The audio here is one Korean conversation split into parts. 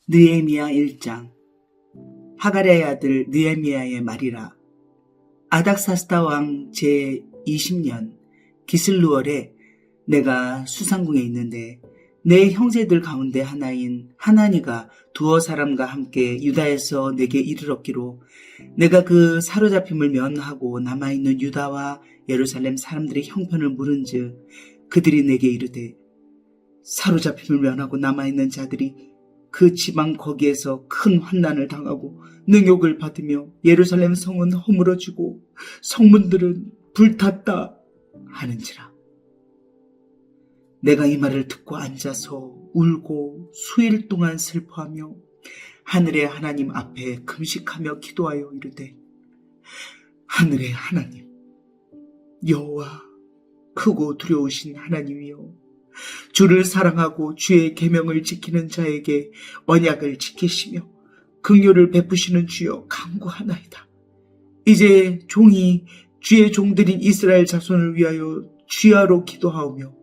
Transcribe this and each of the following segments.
느헤미야 1장. 하가랴의 아들 느헤미야의 말이라. 아닥사스다 왕 제20년 기슬루월에 내가 수상궁에 있는데 내 형제들 가운데 하나인 하나니가 두어 사람과 함께 유다에서 내게 이르렀기로 내가 그 사로잡힘을 면하고 남아있는 유다와 예루살렘 사람들의 형편을 물은즉 그들이 내게 이르되 사로잡힘을 면하고 남아있는 자들이 그 지방 거기에서 큰 환난을 당하고 능욕을 받으며 예루살렘 성은 허물어지고 성문들은 불탔다 하는지라. 내가 이 말을 듣고 앉아서 울고 수일 동안 슬퍼하며 하늘의 하나님 앞에 금식하며 기도하여 이르되 하늘의 하나님 여호와 크고 두려우신 하나님이여 주를 사랑하고 주의 계명을 지키는 자에게 언약을 지키시며 긍휼을 베푸시는 주여 간구하나이다. 이제 종이 주의 종들인 이스라엘 자손을 위하여 주야로 기도하오며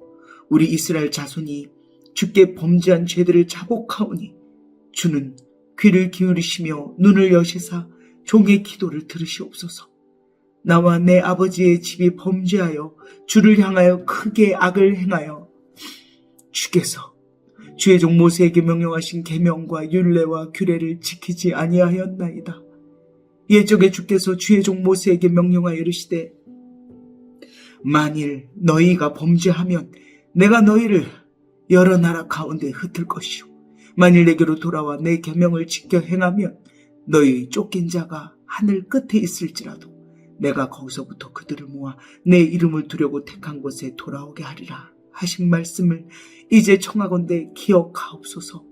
우리 이스라엘 자손이 주께 범죄한 죄들을 자복하오니 주는 귀를 기울이시며 눈을 여시사 종의 기도를 들으시옵소서. 나와 내 아버지의 집이 범죄하여 주를 향하여 크게 악을 행하여 주께서 주의 종 모세에게 명령하신 계명과 율례와 규례를 지키지 아니하였나이다. 옛적에 주께서 주의 종 모세에게 명령하여 이르시되 만일 너희가 범죄하면 내가 너희를 여러 나라 가운데 흩을 것이요 만일 내게로 돌아와 내 계명을 지켜 행하면 너희 쫓긴 자가 하늘 끝에 있을지라도 내가 거기서부터 그들을 모아 내 이름을 두려고 택한 곳에 돌아오게 하리라 하신 말씀을 이제 청하건대 기억하옵소서.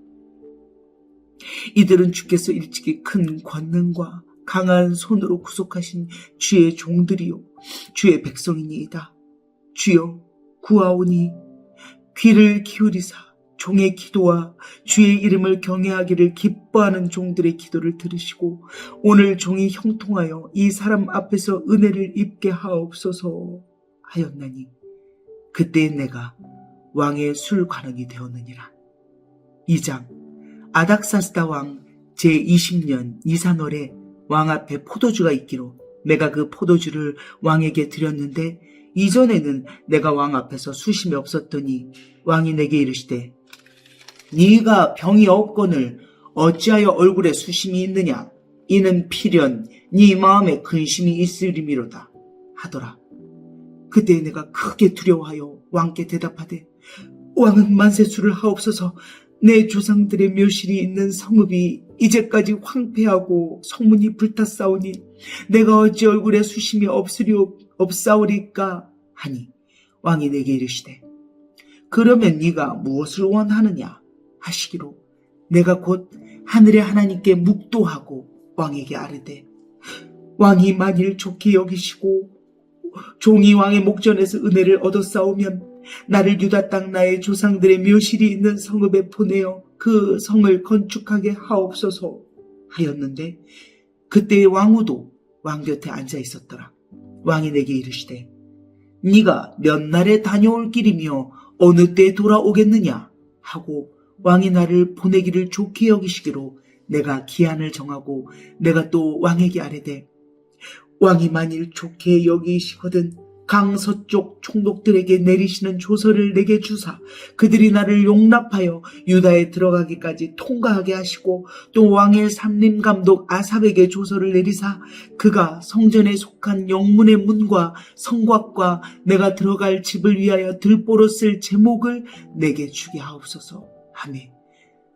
이들은 주께서 일찍이 큰 권능과 강한 손으로 구속하신 주의 종들이요 주의 백성이니이다. 주여 구하오니 귀를 기울이사 종의 기도와 주의 이름을 경외하기를 기뻐하는 종들의 기도를 들으시고 오늘 종이 형통하여 이 사람 앞에서 은혜를 입게 하옵소서 하였나니 그때 내가 왕의 술관원이 되었느니라. 2장. 아닥사스다 왕 제20년 니산월에 왕 앞에 포도주가 있기로 내가 그 포도주를 왕에게 드렸는데 이전에는 내가 왕 앞에서 수심이 없었더니 왕이 내게 이르시되 네가 병이 없거늘 어찌하여 얼굴에 수심이 있느냐 이는 필연 네 마음에 근심이 있으리미로다 하더라. 그때 내가 크게 두려워하여 왕께 대답하되 왕은 만세수를 하옵소서. 내 조상들의 묘실이 있는 성읍이 이제까지 황폐하고 성문이 불탔사오니 내가 어찌 얼굴에 수심이 없사오리까 하니 왕이 내게 이르시되 그러면 네가 무엇을 원하느냐 하시기로 내가 곧 하늘의 하나님께 묵도하고 왕에게 아뢰되 왕이 만일 좋게 여기시고 종이 왕의 목전에서 은혜를 얻어싸우면 나를 유다 땅 나의 조상들의 묘실이 있는 성읍에 보내어 그 성을 건축하게 하옵소서 하였는데 그때의 왕후도 왕 곁에 앉아 있었더라. 왕이 내게 이르시되 네가 몇 날에 다녀올 길이며 어느 때 돌아오겠느냐 하고 왕이 나를 보내기를 좋게 여기시기로 내가 기한을 정하고 내가 또 왕에게 아뢰되 왕이 만일 좋게 여기시거든 강 서쪽 총독들에게 내리시는 조서를 내게 주사 그들이 나를 용납하여 유다에 들어가기까지 통과하게 하시고 또 왕의 삼림감독 아삽에게 조서를 내리사 그가 성전에 속한 영문의 문과 성곽과 내가 들어갈 집을 위하여 들보로 쓸 제목을 내게 주게 하옵소서 하며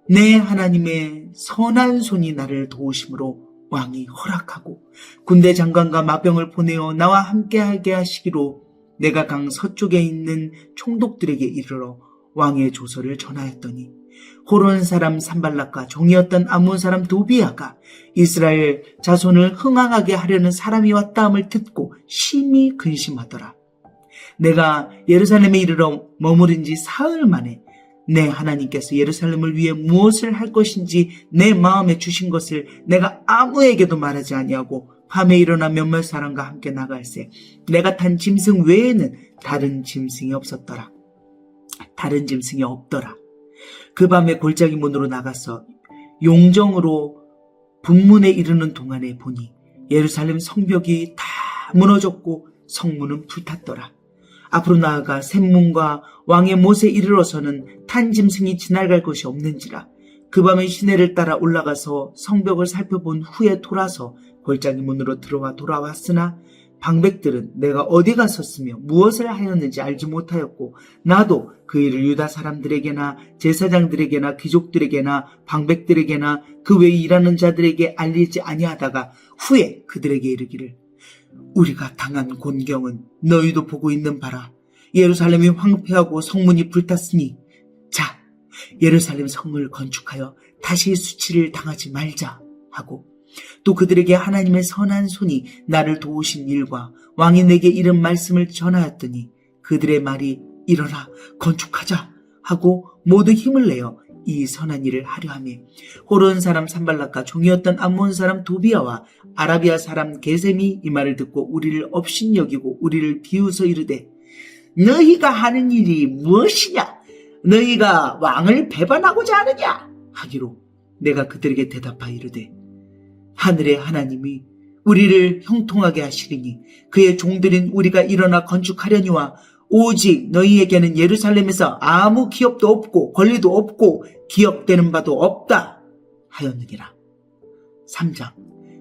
내 하나님의 선한 손이 나를 도우심으로 왕이 허락하고 군대 장관과 마병을 보내어 나와 함께하게 하시기로 내가 강 서쪽에 있는 총독들에게 이르러 왕의 조서를 전하였더니 호론 사람 산발락과 종이었던 암몬 사람 도비아가 이스라엘 자손을 흥황하게 하려는 사람이 왔다함을 듣고 심히 근심하더라. 내가 예루살렘에 이르러 머무른 지 사흘 만에 내 하나님께서 예루살렘을 위해 무엇을 할 것인지 내 마음에 주신 것을 내가 아무에게도 말하지 아니하고 밤에 일어나 몇몇 사람과 함께 나갈새 내가 탄 짐승 외에는 다른 짐승이 없더라. 그 밤에 골짜기 문으로 나가서 용정으로 분문에 이르는 동안에 보니 예루살렘 성벽이 다 무너졌고 성문은 불탔더라. 앞으로 나아가 샘문과 왕의 못에 이르러서는 탄 짐승이 지나갈 것이 없는지라. 그 밤에 시내를 따라 올라가서 성벽을 살펴본 후에 돌아서 골짜기 문으로 돌아왔으나 방백들은 내가 어디 갔었으며 무엇을 하였는지 알지 못하였고 나도 그 일을 유다 사람들에게나 제사장들에게나 귀족들에게나 방백들에게나 그 외에 일하는 자들에게 알리지 아니하다가 후에 그들에게 이르기를 우리가 당한 곤경은 너희도 보고 있는 바라. 예루살렘이 황폐하고 성문이 불탔으니 자 예루살렘 성을 건축하여 다시 수치를 당하지 말자 하고 또 그들에게 하나님의 선한 손이 나를 도우신 일과 왕이 내게 이른 말씀을 전하였더니 그들의 말이 일어나 건축하자 하고 모두 힘을 내어 이 선한 일을 하려 하며 호론 사람 산발락과 종이었던 암몬 사람 도비아와 아라비아 사람 게셈이 이 말을 듣고 우리를 업신여기고 우리를 비웃어 이르되 너희가 하는 일이 무엇이냐? 너희가 왕을 배반하고자 하느냐? 하기로 내가 그들에게 대답하여 이르되 하늘의 하나님이 우리를 형통하게 하시리니 그의 종들인 우리가 일어나 건축하려니와 오직 너희에게는 예루살렘에서 아무 기업도 없고 권리도 없고 기억되는 바도 없다 하였느니라. 3장.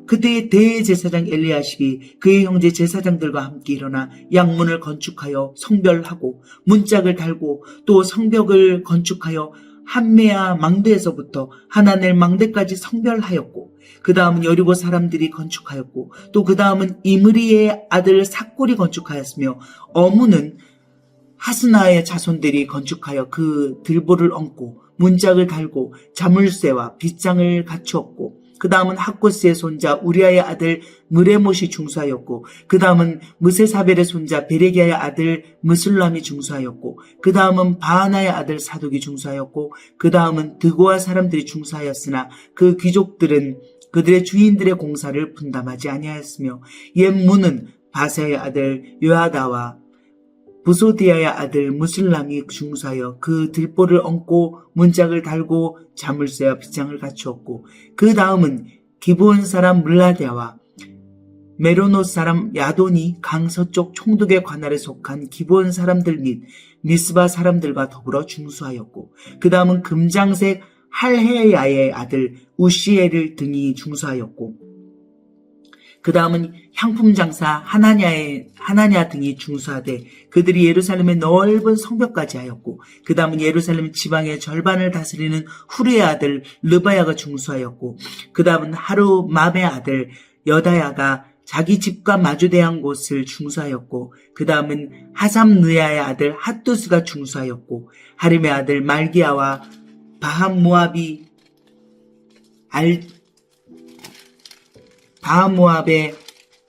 그때의 대제사장 엘리야십이 그의 형제 제사장들과 함께 일어나 양문을 건축하여 성별하고 문짝을 달고 또 성벽을 건축하여 한메아 망대에서부터 하나넬 망대까지 성별하였고 그 다음은 여리고 사람들이 건축하였고 또 그 다음은 이므리의 아들 삭골이 건축하였으며 어무는 하스나의 자손들이 건축하여 그 들보를 얹고 문짝을 달고 자물쇠와 빗장을 갖추었고 그 다음은 학고스의 손자 우리아의 아들 무레못이 중수하였고 그 다음은 무세사벨의 손자 베레기야의 아들 무술람이 중수하였고 그 다음은 바하나의 아들 사독이 중수하였고 그 다음은 드고아 사람들이 중수하였으나 그 귀족들은 그들의 주인들의 공사를 분담하지 아니하였으며 옛 문은 바사의 아들 요하다와 부소디아의 아들 무술람이 중수하여 그 들보를 얹고 문짝을 달고 자물쇠와 빗장을 갖추었고 그 다음은 기브온 사람 물라데아와 메로노 사람 야돈이 강서쪽 총독의 관할에 속한 기브온 사람들 및 미스바 사람들과 더불어 중수하였고 그 다음은 금장색 할헤야의 아들 우시엘을 등이 중수하였고 그 다음은 향품 장사 하나냐 등이 중수하되 그들이 예루살렘의 넓은 성벽까지 하였고 그 다음은 예루살렘 지방의 절반을 다스리는 후르의 아들 르바야가 중수하였고 그 다음은 하루 맘의 아들 여다야가 자기 집과 마주대한 곳을 중수하였고 그 다음은 하삼느야의 아들 핫두스가 중수하였고 하림의 아들 말기야와 바하모압의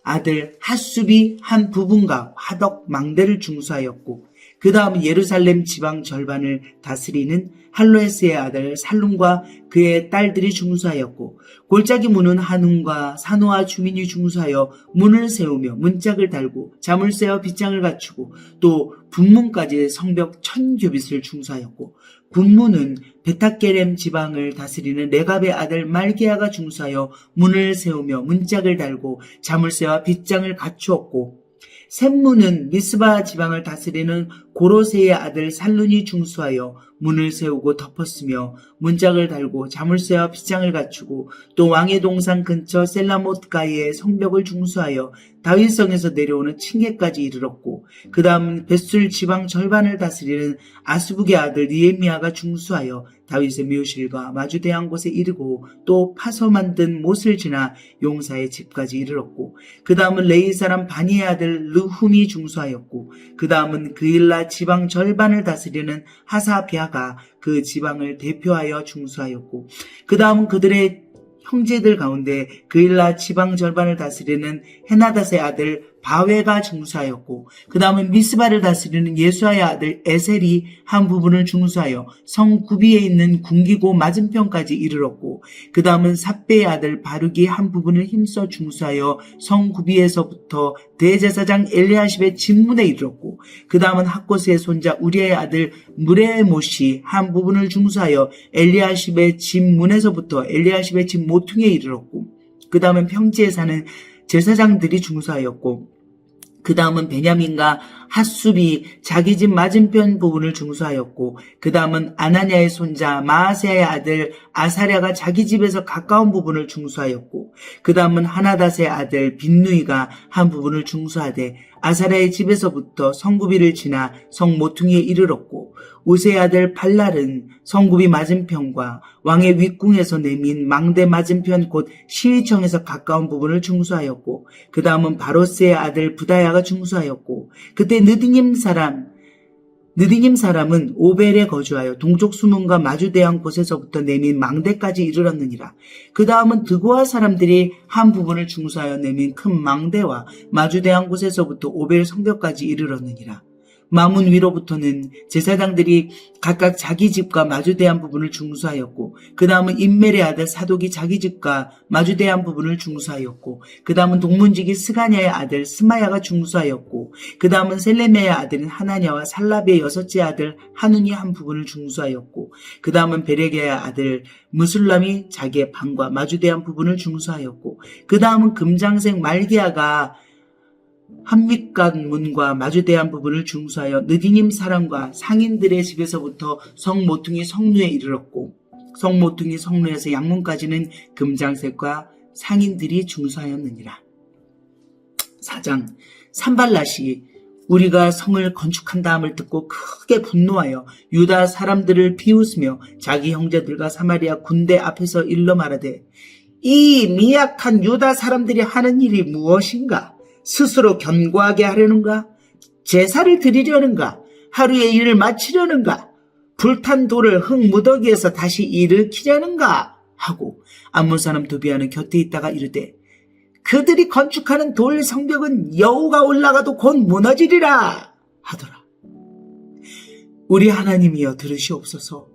아들 핫숲이 한 부분과 화덕 망대를 중수하였고 그 다음 예루살렘 지방 절반을 다스리는 할로에스의 아들 살룸과 그의 딸들이 중수하였고 골짜기 문은 한움과 산호와 주민이 중수하여 문을 세우며 문짝을 달고 자물쇠와 빗장을 갖추고 또 분문까지 성벽 1000규빗을 중수하였고 분문은 베타게렘 지방을 다스리는 레갑의 아들 말기야가 중수하여 문을 세우며 문짝을 달고 자물쇠와 빗장을 갖추었고 샘문은 미스바 지방을 다스리는 고로세의 아들 살룬이 중수하여 문을 세우고 덮었으며 문짝을 달고 자물쇠와 빗장을 갖추고 또 왕의 동산 근처 셀라못가이의 성벽을 중수하여 다윗성에서 내려오는 층계까지 이르렀고 그 다음 벳술 지방 절반을 다스리는 아스북의 아들 니에미야가 중수하여 다윗의 묘실과 마주대한 곳에 이르고 또 파서 만든 못을 지나 용사의 집까지 이르렀고 그 다음은 레이 사람 바니의 아들 르훔이 중수하였고 그 다음은 그일라 지방 절반을 다스리는 하사비아가 그 지방을 대표하여 중수하였고 그 다음은 그들의 형제들 가운데 그일라 지방 절반을 다스리는 헤나닷의 아들 바웨가 중수하였고 그 다음은 미스바를 다스리는 예수아의 아들 에셀이 한 부분을 중수하여 성 구비에 있는 궁기고 맞은편까지 이르렀고 그 다음은 삽배의 아들 바룩이 한 부분을 힘써 중수하여 성 구비에서부터 대제사장 엘리야십의 진문에 이르렀고 그 다음은 학고스의 손자 우리의 아들 무레못이 한 부분을 중수하여 엘리야십의 진문에서부터 엘리야십의 진 모퉁이에 이르렀고 그 다음은 평지에 사는 제사장들이 중수하였고 그 다음은 베냐민과 핫숲이 자기 집 맞은편 부분을 중수하였고 그 다음은 아나냐의 손자 마아세아의 아들 아사랴가 자기 집에서 가까운 부분을 중수하였고 그 다음은 하나닷의 아들 빈누이가 한 부분을 중수하되 아사랴의 집에서부터 성구비를 지나 성 모퉁이에 이르렀고 우세의 아들 발랄은 성구비 맞은편과 왕의 윗궁에서 내민 망대 맞은편 곧 시위청에서 가까운 부분을 중수하였고 그 다음은 바로스의 아들 부다야가 중수하였고 그때 느디님 사람은 오벨에 거주하여 동쪽 수문과 마주대한 곳에서부터 내민 망대까지 이르렀느니라. 그 다음은 드고아 사람들이 한 부분을 중수하여 내민 큰 망대와 마주대한 곳에서부터 오벨 성벽까지 이르렀느니라. 마문 위로부터는 제사장들이 각각 자기 집과 마주대한 부분을 중수하였고 그 다음은 임멜의 아들 사독이 자기 집과 마주대한 부분을 중수하였고 그 다음은 동문지기 스가냐의 아들 스마야가 중수하였고 그 다음은 셀레메의 아들인 하나냐와 살라비의 여섯째 아들 하눈이 한 부분을 중수하였고 그 다음은 베레게의 아들 무술람이 자기의 방과 마주대한 부분을 중수하였고 그 다음은 금장색 말기야가 한밑간 문과 마주대한 부분을 중수하여 느디님 사람과 상인들의 집에서부터 성 모퉁이 성루에 이르렀고 성 모퉁이 성루에서 양문까지는 금장색과 상인들이 중수하였느니라. 4장 산발랏이 우리가 성을 건축한다함을 듣고 크게 분노하여 유다 사람들을 비웃으며 자기 형제들과 사마리아 군대 앞에서 일러 말하되 이 미약한 유다 사람들이 하는 일이 무엇인가? 스스로 견고하게 하려는가? 제사를 드리려는가? 하루의 일을 마치려는가? 불탄 돌을 흙무더기에서 다시 일으키려는가? 하고 암몬 사람 도비아는 곁에 있다가 이르되 그들이 건축하는 돌 성벽은 여호가 올라가도 곧 무너지리라 하더라. 우리 하나님이여 들으시옵소서.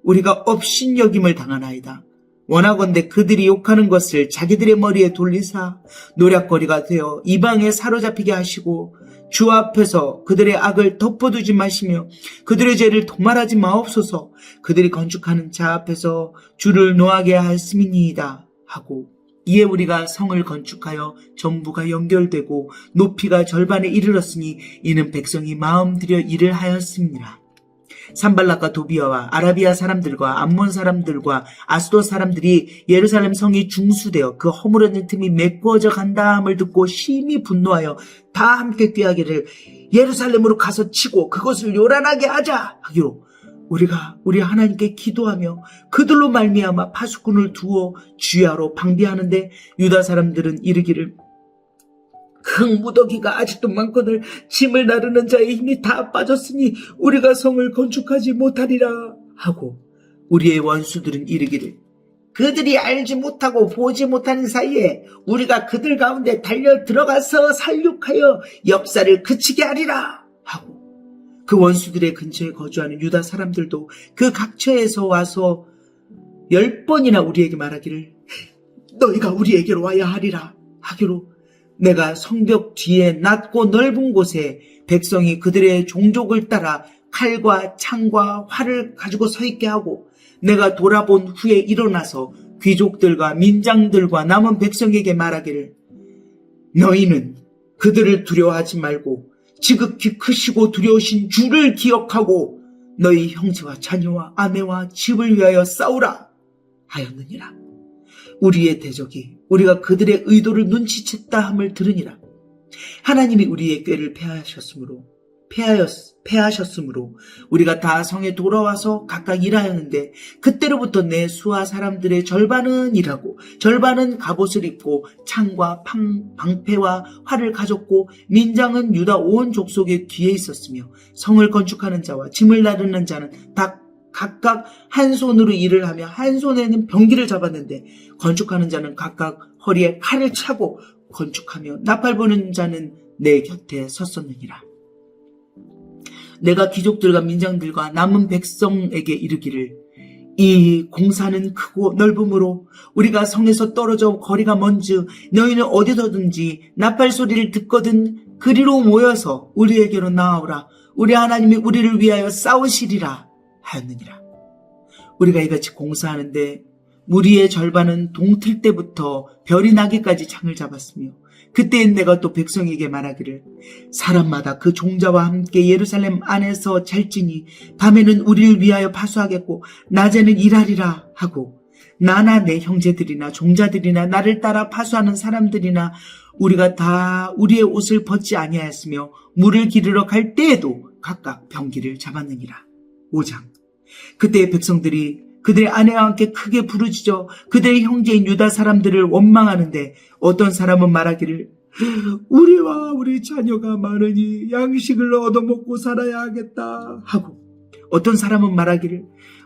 우리가 업신여김을 당하나이다. 원하건대 그들이 욕하는 것을 자기들의 머리에 돌리사 노략거리가 되어 이방에 사로잡히게 하시고 주 앞에서 그들의 악을 덮어두지 마시며 그들의 죄를 도말하지 마옵소서. 그들이 건축하는 자 앞에서 주를 노하게 하였음이니이다 하고 이에 우리가 성을 건축하여 전부가 연결되고 높이가 절반에 이르렀으니 이는 백성이 마음 들여 일을 하였습니다. 산발락과 도비아와 아라비아 사람들과 암몬 사람들과 아스돗 사람들이 예루살렘 성이 중수되어 그 허물어진 틈이 메꾸어져 간다함을 듣고 심히 분노하여 다 함께 꾀하기를 예루살렘으로 가서 치고 그것을 요란하게 하자 하기로 우리가 우리 하나님께 기도하며 그들로 말미암아 파수꾼을 두어 주야로 방비하는데 유다 사람들은 이르기를 흙무더기가 아직도 많거늘 짐을 나르는 자의 힘이 다 빠졌으니 우리가 성을 건축하지 못하리라 하고 우리의 원수들은 이르기를 그들이 알지 못하고 보지 못하는 사이에 우리가 그들 가운데 달려 들어가서 살육하여 역사를 그치게 하리라 하고 그 원수들의 근처에 거주하는 유다 사람들도 그 각처에서 와서 10번이나 우리에게 말하기를 너희가 우리에게로 와야 하리라 하기로 내가 성벽 뒤에 낮고 넓은 곳에 백성이 그들의 종족을 따라 칼과 창과 활을 가지고 서 있게 하고 내가 돌아본 후에 일어나서 귀족들과 민장들과 남은 백성에게 말하기를 너희는 그들을 두려워하지 말고 지극히 크시고 두려우신 주를 기억하고 너희 형제와 자녀와 아내와 집을 위하여 싸우라 하였느니라. 우리의 대적이 우리가 그들의 의도를 눈치챘다 함을 들으니라. 하나님이 우리의 꾀를 패하셨으므로 우리가 다 성에 돌아와서 각각 일하였는데 그때로부터 내 수하 사람들의 절반은 일하고 절반은 갑옷을 입고 창과 방패와 활을 가졌고 민장은 유다 온 족속의 뒤에 있었으며 성을 건축하는 자와 짐을 나르는 자는 다 각각 한 손으로 일을 하며 한 손에는 병기를 잡았는데 건축하는 자는 각각 허리에 칼을 차고 건축하며 나팔 부는 자는 내 곁에 섰었느니라. 내가 귀족들과 민장들과 남은 백성에게 이르기를 이 공사는 크고 넓음으로 우리가 성에서 떨어져 거리가 먼즉 너희는 어디서든지 나팔 소리를 듣거든 그리로 모여서 우리에게로 나아오라. 우리 하나님이 우리를 위하여 싸우시리라 하였느니라. 우리가 이같이 공사하는데 무리의 절반은 동틀 때부터 별이 나기까지 창을 잡았으며 그때엔 내가 또 백성에게 말하기를 사람마다 그 종자와 함께 예루살렘 안에서 잘지니 밤에는 우리를 위하여 파수하겠고 낮에는 일하리라 하고 나나 내 형제들이나 종자들이나 나를 따라 파수하는 사람들이나 우리가 다 우리의 옷을 벗지 아니하였으며 물을 기르러 갈 때에도 각각 병기를 잡았느니라. 5장. 그때 백성들이 그들의 아내와 함께 크게 부르짖어 그들의 형제인 유다 사람들을 원망하는데 어떤 사람은 말하기를 우리와 우리 자녀가 많으니 양식을 얻어먹고 살아야 하겠다 하고 어떤 사람은 말하기를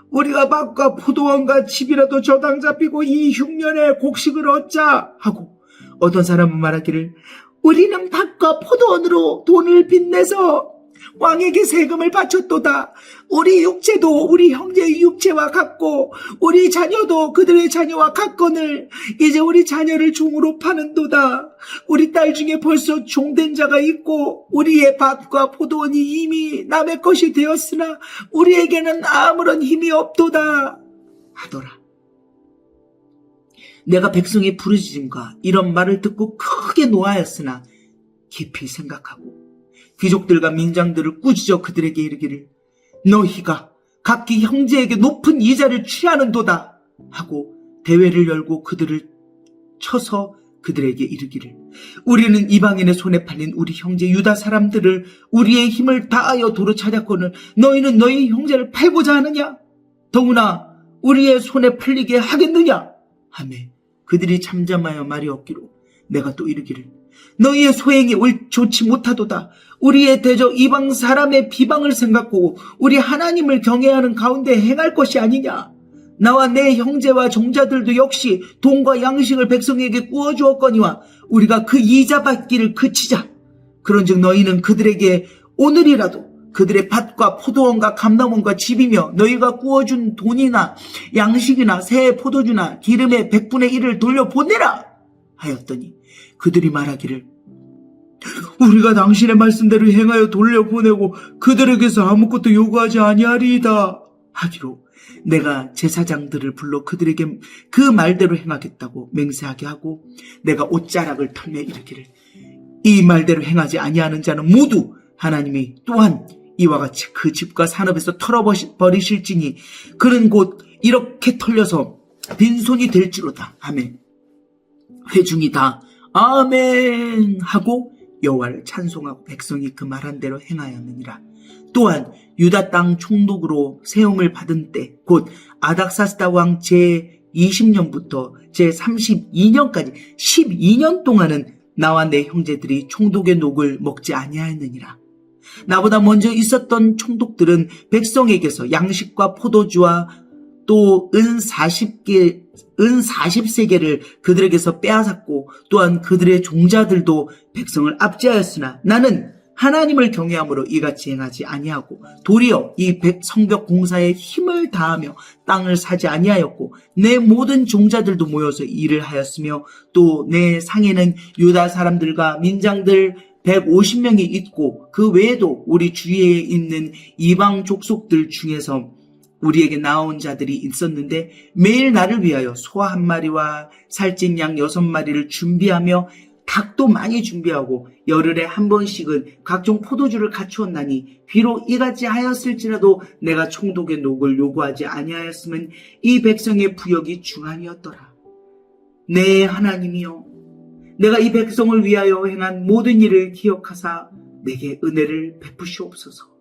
우리가 밭과 포도원과 집이라도 저당 잡히고 이 흉년에 곡식을 얻자 하고 어떤 사람은 말하기를 우리는 밭과 포도원으로 돈을 빚내서 왕에게 세금을 바쳤도다. 우리 육체도 우리 형제의 육체와 같고 우리 자녀도 그들의 자녀와 같거늘 이제 우리 자녀를 종으로 파는도다. 우리 딸 중에 벌써 종된 자가 있고 우리의 밭과 포도원이 이미 남의 것이 되었으나 우리에게는 아무런 힘이 없도다 하더라. 내가 백성의 부르짖음과 이런 말을 듣고 크게 노하였으나 깊이 생각하고 귀족들과 민장들을 꾸짖어 그들에게 이르기를 너희가 각기 형제에게 높은 이자를 취하는도다 하고 대회를 열고 그들을 쳐서 그들에게 이르기를 우리는 이방인의 손에 팔린 우리 형제 유다 사람들을 우리의 힘을 다하여 도로 찾았거늘 너희는 너희 형제를 팔고자 하느냐? 더구나 우리의 손에 팔리게 하겠느냐? 하며 그들이 잠잠하여 말이 없기로 내가 또 이르기를 너희의 소행이 좋지 못하도다. 우리의 대저 이방 사람의 비방을 생각하고 우리 하나님을 경외하는 가운데 행할 것이 아니냐. 나와 내 형제와 종자들도 역시 돈과 양식을 백성에게 구워주었거니와 우리가 그 이자 받기를 그치자. 그런즉 너희는 그들에게 오늘이라도 그들의 밭과 포도원과 감람원과 집이며 너희가 구워준 돈이나 양식이나 새 포도주나 기름의 100분의 1을 돌려보내라 하였더니 그들이 말하기를 우리가 당신의 말씀대로 행하여 돌려보내고 그들에게서 아무것도 요구하지 아니하리이다 하기로 내가 제사장들을 불러 그들에게 그 말대로 행하겠다고 맹세하게 하고 내가 옷자락을 털며 이르기를 이 말대로 행하지 아니하는 자는 모두 하나님이 또한 이와 같이 그 집과 산업에서 털어버리실지니 그는 곧 이렇게 털려서 빈손이 될지로다 아멘. 회중이 다 아멘 하고 여호와를 찬송하고 백성이 그 말한 대로 행하였느니라. 또한 유다 땅 총독으로 세움을 받은 때 곧 아닥사스다 왕 제20년부터 제32년까지 12년 동안은 나와 내 형제들이 총독의 녹을 먹지 아니하였느니라. 나보다 먼저 있었던 총독들은 백성에게서 양식과 포도주와 또 은 40세계를 그들에게서 빼앗았고 또한 그들의 종자들도 백성을 압제하였으나 나는 하나님을 경외함으로 이같이 행하지 아니하고 도리어 이 성벽 공사에 힘을 다하며 땅을 사지 아니하였고 내 모든 종자들도 모여서 일을 하였으며 또 내 상에는 유다 사람들과 민장들 150명이 있고 그 외에도 우리 주위에 있는 이방 족속들 중에서 우리에게 나온 자들이 있었는데 매일 나를 위하여 소 1마리와 살찐 양 6마리를 준비하며 닭도 많이 준비하고 열흘에 한 번씩은 각종 포도주를 갖추었나니 비록 이같이 하였을지라도 내가 총독의 녹을 요구하지 아니하였으면 이 백성의 부역이 중함이었더라. 내 하나님이여 내가 이 백성을 위하여 행한 모든 일을 기억하사 내게 은혜를 베푸시옵소서.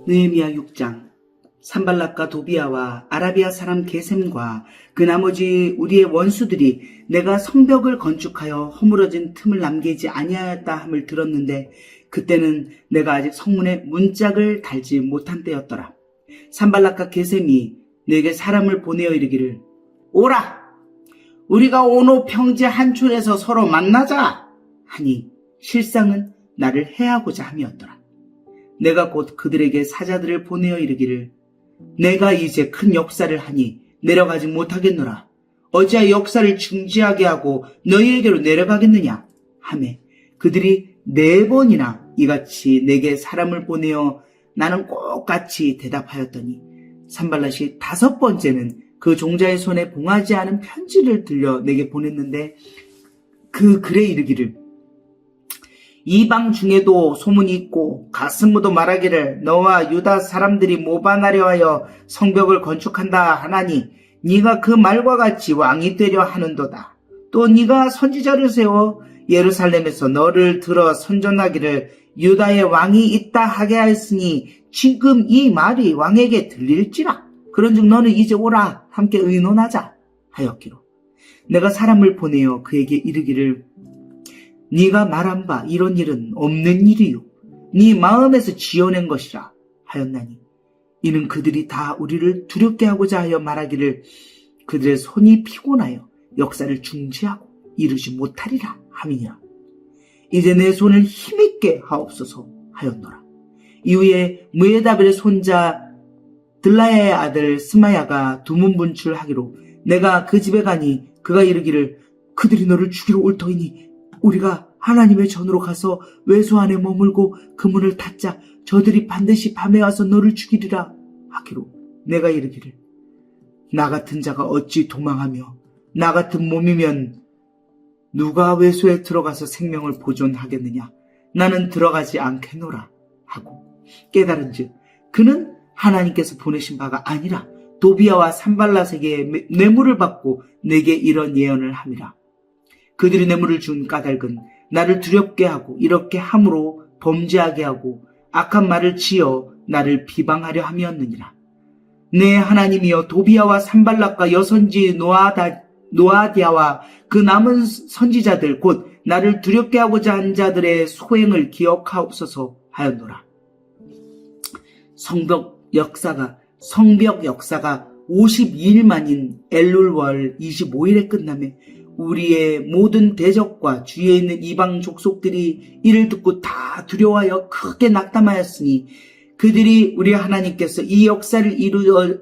느헤미야 6장. 산발락과 도비아와 아라비아 사람 게셈과 그 나머지 우리의 원수들이 내가 성벽을 건축하여 허물어진 틈을 남기지 아니하였다 함을 들었는데 그때는 내가 아직 성문에 문짝을 달지 못한 때였더라. 산발락과 게셈이 내게 사람을 보내어 이르기를 오라 우리가 오노 평지 한촌에서 서로 만나자 하니 실상은 나를 해하고자 함이었더라. 내가 곧 그들에게 사자들을 보내어 이르기를 내가 이제 큰 역사를 하니 내려가지 못하겠노라. 어찌하여 역사를 중지하게 하고 너희에게로 내려가겠느냐 하매 그들이 4번이나 이같이 내게 사람을 보내어 나는 꼭 같이 대답하였더니 산발랏이 5번째는 그 종자의 손에 봉하지 않은 편지를 들려 내게 보냈는데 그 글에 이르기를 이방 중에도 소문이 있고 가슴 묻어 말하기를 너와 유다 사람들이 모반하려 하여 성벽을 건축한다 하나니 네가 그 말과 같이 왕이 되려 하는도다. 또 네가 선지자를 세워 예루살렘에서 너를 들어 선전하기를 유다의 왕이 있다 하게 하였으니 지금 이 말이 왕에게 들릴지라. 그런즉 너는 이제 오라 함께 의논하자 하였기로 내가 사람을 보내어 그에게 이르기를 네가 말한 바 이런 일은 없는 일이요 네 마음에서 지어낸 것이라 하였나니 이는 그들이 다 우리를 두렵게 하고자 하여 말하기를 그들의 손이 피곤하여 역사를 중지하고 이루지 못하리라 함이니라. 이제 내 손을 힘있게 하옵소서 하였노라. 이후에 무에다벨의 손자 들라야의 아들 스마야가 두문분출하기로 내가 그 집에 가니 그가 이르기를 그들이 너를 죽이러 올 터이니 우리가 하나님의 전으로 가서 외소 안에 머물고 그 문을 닫자. 저들이 반드시 밤에 와서 너를 죽이리라 하기로 내가 이르기를 나 같은 자가 어찌 도망하며 나 같은 몸이면 누가 외소에 들어가서 생명을 보존하겠느냐. 나는 들어가지 않겠노라 하고 깨달은즉 그는 하나님께서 보내신 바가 아니라 도비아와 산발랏에게 뇌물을 받고 내게 이런 예언을 함이라. 그들이 뇌물을 준 까닭은 나를 두렵게 하고 이렇게 함으로 범죄하게 하고 악한 말을 지어 나를 비방하려 함이었느니라. 내 하나님이여 도비아와 산발랏과 여선지 노아디아와 그 남은 선지자들 곧 나를 두렵게 하고자 한 자들의 소행을 기억하옵소서 하였노라. 성벽 역사가 52일 만인 엘룰월 25일에 끝나며 우리의 모든 대적과 주위에 있는 이방 족속들이 이를 듣고 다 두려워하여 크게 낙담하였으니 그들이 우리 하나님께서 이 역사를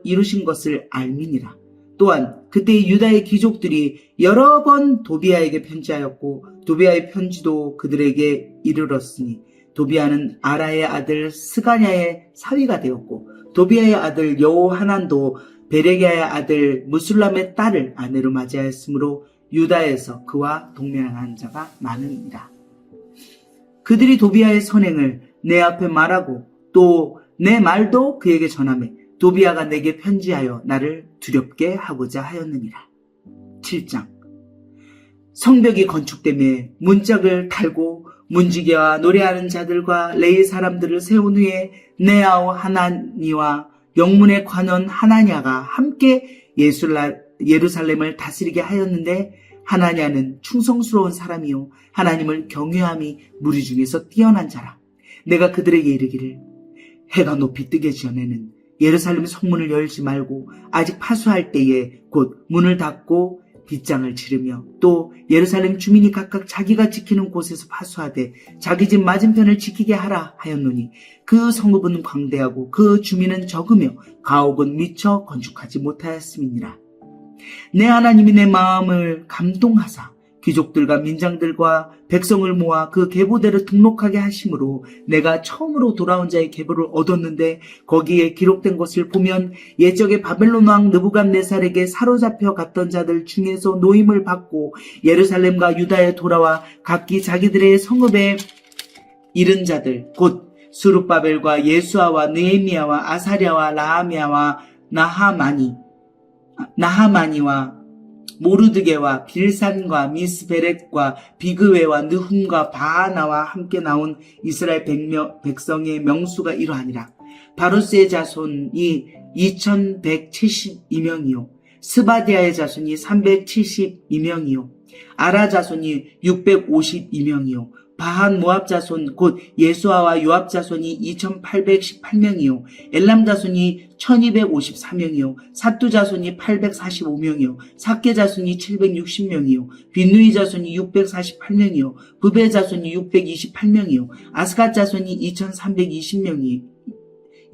이루신 것을 알미니라. 또한 그때 유다의 귀족들이 여러 번 도비아에게 편지하였고 도비아의 편지도 그들에게 이르렀으니 도비아는 아라의 아들 스가냐의 사위가 되었고 도비아의 아들 여호하난도 베레기야의 아들 무술람의 딸을 아내로 맞이하였으므로 유다에서 그와 동맹한 자가 많으니라. 그들이 도비아의 선행을 내 앞에 말하고 또 내 말도 그에게 전하매 도비아가 내게 편지하여 나를 두렵게 하고자 하였느니라. 7장 성벽이 건축되매 문짝을 달고 문지기와 노래하는 자들과 레위 사람들을 세운 후에 네아오 하나니와 영문의 관원 하나냐가 함께 예루살렘을 다스리게 하였는데 하나냐는 충성스러운 사람이요 하나님을 경외함이 무리 중에서 뛰어난 자라. 내가 그들에게 이르기를 해가 높이 뜨기 전에는 예루살렘 성문을 열지 말고 아직 파수할 때에 곧 문을 닫고 빗장을 치르며 또 예루살렘 주민이 각각 자기가 지키는 곳에서 파수하되 자기 집 맞은편을 지키게 하라 하였노니 그 성읍은 광대하고 그 주민은 적으며 가옥은 미처 건축하지 못하였음이니라. 내 하나님이 내 마음을 감동하사 귀족들과 민장들과 백성을 모아 그 계보대로 등록하게 하심으로 내가 처음으로 돌아온 자의 계보를 얻었는데 거기에 기록된 것을 보면 옛적에 바벨론 왕 느부갓네살에게 사로잡혀 갔던 자들 중에서 노임을 받고 예루살렘과 유다에 돌아와 각기 자기들의 성읍에 이른 자들 곧 스룹바벨과 예수아와 느헤미야와 아사랴와 라하미야와 나하마니와 모르드게와 빌산과 미스베렛과 비그웨와 느훔과 바하나와 함께 나온 이스라엘 백성의 명수가 이러하니라. 바루스의 자손이 2172명이요 스바디아의 자손이 372명이요 아라 자손이 652명이요 바한 모압 자손 곧 예수아와 요압 자손이 2818명이요 엘람 자손이 1254명이요 사뚜 자손이 845명이요 삭게 자손이 760명이요 빈누이 자손이 648명이요 부베 자손이 628명이요 아스갓 자손이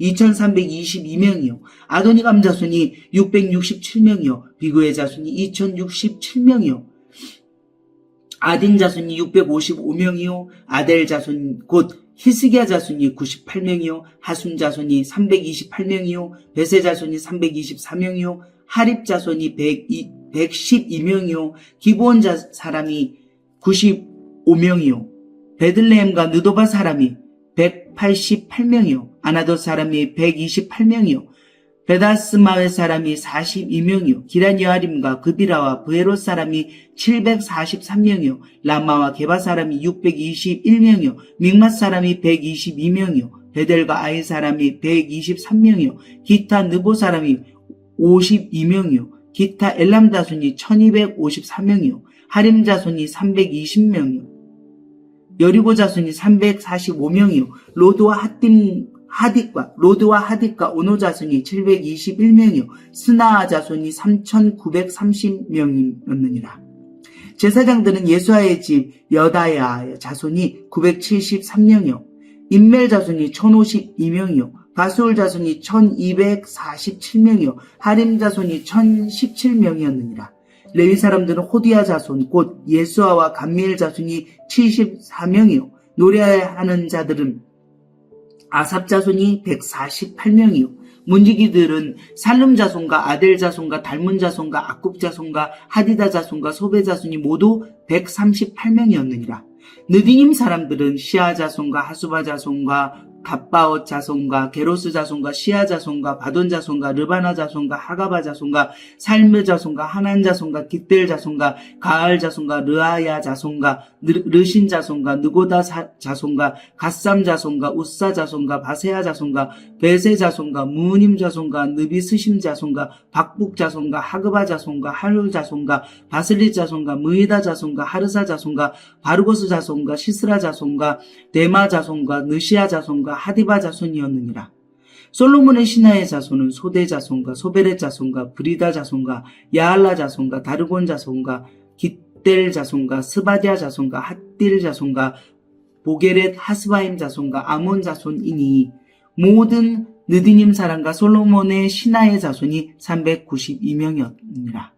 2322명이요 아도니감 자손이 667명이요 비그의 자손이 2067명이요 아딘 자손이 655명이요 아델 자손 곧 히스기야 자손이 98명이요 하순 자손이 328명이요 베세 자손이 324명이요 하립 자손이 112명이요 기브온 사람이 95명이요 베들레헴과 느도바 사람이 188명이요 아나도 사람이 128명이요 베다스마의 사람이 42명이요 기란 여아림과 그비라와 브에롯 사람이 743명이요 라마와 게바 사람이 621명이요 믹맛 사람이 122명이요 베델과 아이 사람이 123명이요 기타 느보 사람이 52명이요 기타 엘람 자손이 1254명이요 하림 자손이 320명이요 여리고 자손이 345명이요 로드와 하딕과 오노 자손이 721명이요 스나아 자손이 3930명이었느니라. 제사장들은 예수아의 집 여다야 자손이 973명이요 임멜 자손이 1052명이요 바수울 자손이 1247명이요 하림 자손이 1017명이었느니라. 레위 사람들은 호디야 자손 곧 예수아와 감미엘 자손이 74명이요 노래하는 자들은 아삽 자손이 148명이요 문지기들은 살름 자손과 아델 자손과 달문 자손과 악굽 자손과 하디다 자손과 소베 자손이 모두 138명이었느니라. 느디님 사람들은 시아 자손과 하수바 자손과 갑바옷 자손과 게로스 자손과 시아 자손과 바돈 자손과 르바나 자손과 하가바 자손과 살므 자손과 하난 자손과 깃델 자손과 가알 자손과 르아야 자손과 르신 자손과 느고다 자손과 갓삼 자손과 우사 자손과 바세아 자손과 베세 자손과 무님 자손과 느비스심 자손과 박북 자손과 하그바 자손과 할룰 자손과 바슬리 자손과 무이다 자손과 하르사 자손과 바르고스 자손과 시스라 자손과 데마 자손과 느시아 자손과 하디바 자손이었느니라. 솔로몬의 신하의 자손은 소대 자손과 소베렛 자손과 브리다 자손과 야알라 자손과 다르곤 자손과 깃델 자손과 스바디아 자손과 핫딜 자손과 보게렛 하스바임 자손과 아몬 자손이니 모든 느디님 사람과 솔로몬의 신하의 자손이 392명이었느니라.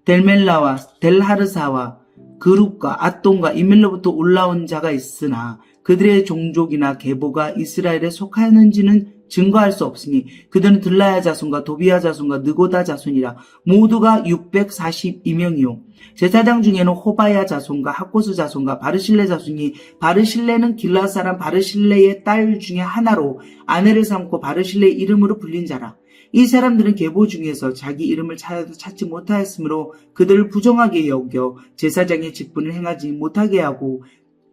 델멜라와 델하르사와 그룹과 앗돈과 이멜로부터 올라온 자가 있으나 그들의 종족이나 계보가 이스라엘에 속하였는지는 증거할 수 없으니 그들은 들라야 자손과 도비야 자손과 느고다 자손이라 모두가 642명이요 제사장 중에는 호바야 자손과 학고스 자손과 바르실레 자손이 바르실레는 길라 사람 바르실레의 딸 중에 하나로 아내를 삼고 바르실레의 이름으로 불린 자라. 이 사람들은 계보 중에서 자기 이름을 찾아도 찾지 못하였으므로 그들을 부정하게 여겨 제사장의 직분을 행하지 못하게 하고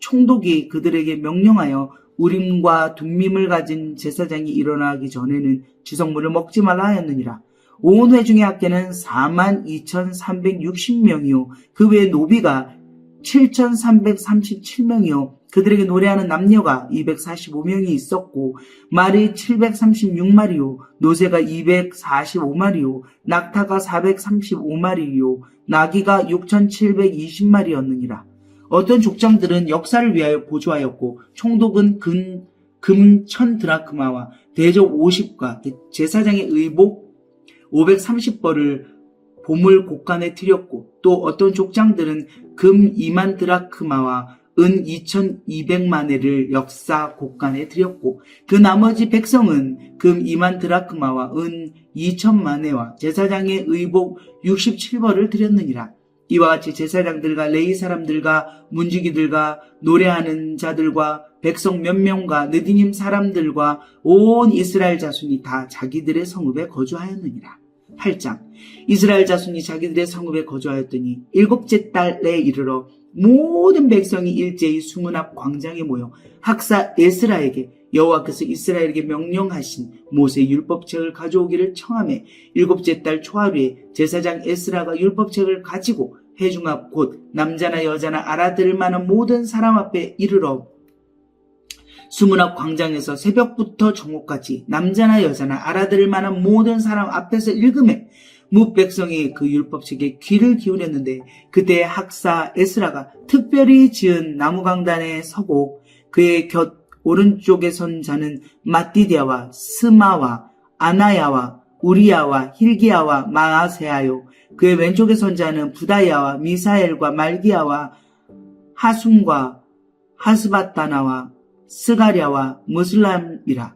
총독이 그들에게 명령하여 우림과 둠밈을 가진 제사장이 일어나기 전에는 지성물을 먹지 말라 하였느니라. 온 회중의 학계는 42,360명이요 그 외에 노비가 7,337명이요 그들에게 노래하는 남녀가 245명이 있었고 말이 736마리요 노새가 245마리요 낙타가 435마리요 나귀가 6,720마리였느니라. 어떤 족장들은 역사를 위하여 보조하였고 총독은 금 1,000드라크마와 대적 50과 제사장의 의복 530벌을 보물 곡간에 드렸고 또 어떤 족장들은 금 2만 드라크마와 은 2,200만회를 역사 곡간에 드렸고 그 나머지 백성은 금 2만 드라크마와 은 2,000만회와 제사장의 의복 67벌을 드렸느니라. 이와 같이 제사장들과 레위 사람들과 문지기들과 노래하는 자들과 백성 몇 명과 느디님 사람들과 온 이스라엘 자손이 다 자기들의 성읍에 거주하였느니라. 8장 이스라엘 자손이 자기들의 성읍에 거주하였더니 7째 달에 이르러 모든 백성이 일제히 수문 앞 광장에 모여 학사 에스라에게 여호와께서 이스라엘에게 명령하신 모세의 율법책을 가져오기를 청하매 7째 달 초하루에 제사장 에스라가 율법책을 가지고 회중 앞 곧 남자나 여자나 알아들을 만한 모든 사람 앞에 이르러 수문 앞 광장에서 새벽부터 정오까지 남자나 여자나 알아들을 만한 모든 사람 앞에서 읽음에 뭇 백성이 그 율법책에 귀를 기울였는데 그때 학사 에스라가 특별히 지은 나무강단에 서고 그의 곁 오른쪽에 선 자는 마띠디아와 스마와 아나야와 우리야와 힐기야와 마아세아요. 그의 왼쪽에 선 자는 부다야와 미사엘과 말기야와 하숨과 하스바타나와 스가랴와 무슬람이라.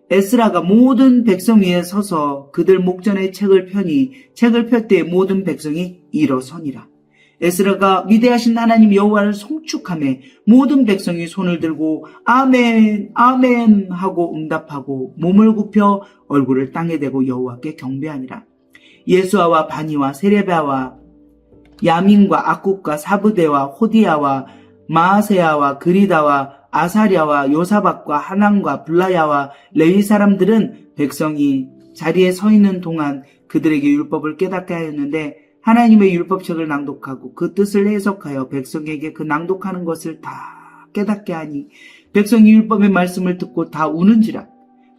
에스라가 모든 백성 위에 서서 그들 목전에 책을 펴니 책을 펼 때 모든 백성이 일어서니라. 에스라가 위대하신 하나님 여호와를 송축하며 모든 백성이 손을 들고 아멘 아멘 하고 응답하고 몸을 굽혀 얼굴을 땅에 대고 여호와께 경배하니라. 예수아와 바니와 세레바와 야민과 악국과 사부대와 호디야와 마아세야와 그리다와 아사랴와 요사박과 하난과 블라야와 레위 사람들은 백성이 자리에 서 있는 동안 그들에게 율법을 깨닫게 하였는데 하나님의 율법책을 낭독하고 그 뜻을 해석하여 백성에게 그 낭독하는 것을 다 깨닫게 하니 백성이 율법의 말씀을 듣고 다 우는지라.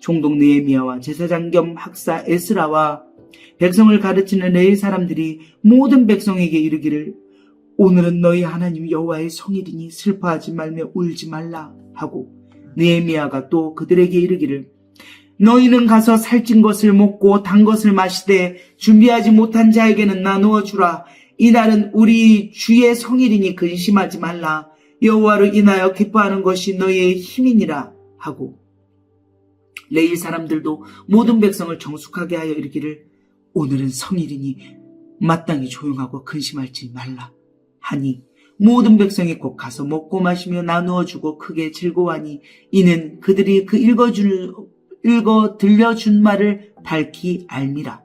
총독 느헤미야와 제사장 겸 학사 에스라와 백성을 가르치는 레위 사람들이 모든 백성에게 이르기를 오늘은 너희 하나님 여호와의 성일이니 슬퍼하지 말며 울지 말라 하고 느헤미야가 또 그들에게 이르기를 너희는 가서 살찐 것을 먹고 단 것을 마시되 준비하지 못한 자에게는 나누어 주라. 이날은 우리 주의 성일이니 근심하지 말라. 여호와를 인하여 기뻐하는 것이 너희의 힘이니라 하고 레위 사람들도 모든 백성을 정숙하게 하여 이르기를 오늘은 성일이니 마땅히 조용하고 근심하지 말라 하니 모든 백성이 곧 가서 먹고 마시며 나누어 주고 크게 즐거워하니 이는 그들이 그 읽어 들려준 말을 밝히 알미라.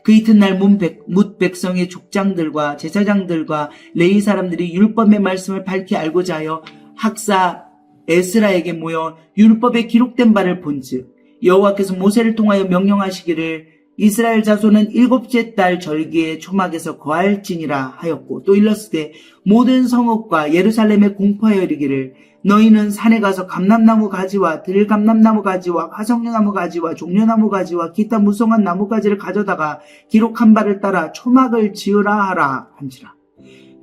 그 이튿날 뭇 백성의 족장들과 제사장들과 레위 사람들이 율법의 말씀을 밝히 알고자 하여 학사 에스라에게 모여 율법에 기록된 바를 본즉 여호와께서 모세를 통하여 명령하시기를 이스라엘 자손은 일곱째 달 절기에 초막에서 거할지니라 하였고 또 일렀으되 모든 성읍과 예루살렘에 공포하여 이르기를 너희는 산에 가서 감람나무 가지와 들감람나무 가지와 화석나무 가지와 종려나무 가지와 기타 무성한 나무가지를 가져다가 기록한 바를 따라 초막을 지으라 하라 한지라.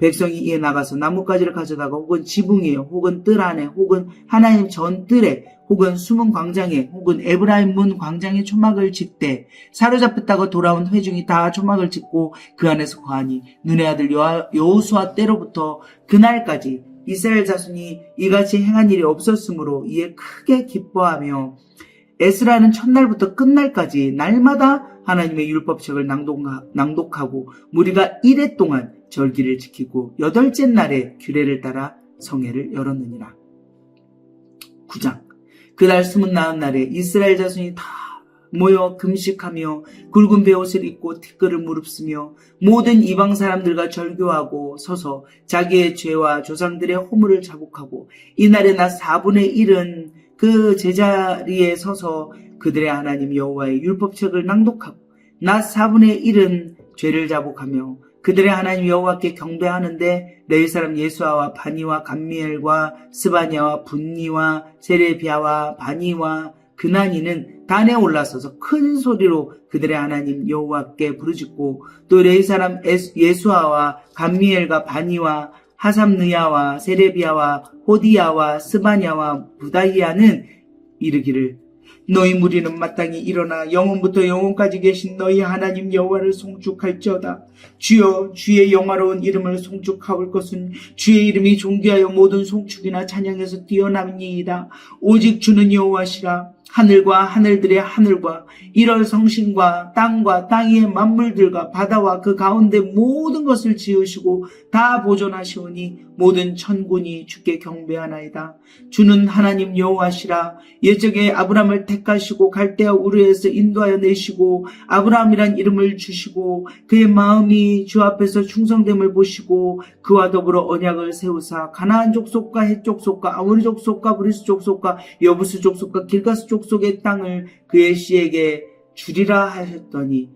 백성이 이에 나가서 나뭇가지를 가져다가 혹은 지붕 위에 혹은 뜰 안에 혹은 하나님 전 뜰에 혹은 숨은 광장에 혹은 에브라임 문 광장에 초막을 짓되 사로잡혔다가 돌아온 회중이 다 초막을 짓고 그 안에서 거하니 눈의 아들 여호수아 때로부터 그날까지 이스라엘 자손이 이같이 행한 일이 없었으므로 이에 크게 기뻐하며 에스라는 첫날부터 끝날까지 날마다 하나님의 율법책을 낭독하고 무리가 1회 동안 절기를 지키고 8째 날에 규례를 따라 성회를 열었느니라. 9장. 그날 29날에 이스라엘 자손이 다 모여 금식하며 굵은 베옷을 입고 티끌을 무릅쓰며 모든 이방 사람들과 절교하고 서서 자기의 죄와 조상들의 허물을 자복하고 이날의 낮 4분의 1은 그 제자리에 서서 그들의 하나님 여호와의 율법책을 낭독하고 낮 4분의 1은 죄를 자복하며 그들의 하나님 여호와께 경배하는데 레위 사람 예수아와 바니와 감미엘과 스바냐와 분니와 세레비아와 바니와 그나니는 단에 올라서서 큰 소리로 그들의 하나님 여호와께 부르짖고 또 레위 사람 예수아와 감미엘과 바니와 하삼느야와 세레비아와 호디야와 스바냐와 부다이아는 이르기를 너희 무리는 마땅히 일어나 영원부터 영원까지 계신 너희 하나님 여호와를 송축할지어다. 주여 주의 영화로운 이름을 송축하올 것은 주의 이름이 존귀하여 모든 송축이나 찬양에서 뛰어남니이다. 오직 주는 여호와시라. 하늘과 하늘들의 하늘과 이럴 성신과 땅과 땅 위의 만물들과 바다와 그 가운데 모든 것을 지으시고 다 보존하시오니 모든 천군이 주께 경배하나이다. 주는 하나님 여호와시라. 옛적에 아브람을 택하시고 갈대아 우르에서 인도하여 내시고 아브람이란 이름을 주시고 그의 마음이 주 앞에서 충성됨을 보시고 그와 더불어 언약을 세우사 가나안 족속과 헷 족속과 아모리 족속과 브리스 족속과 여부스 족속과 길가스 족속의 땅을 그의 씨에게 주리라 하셨더니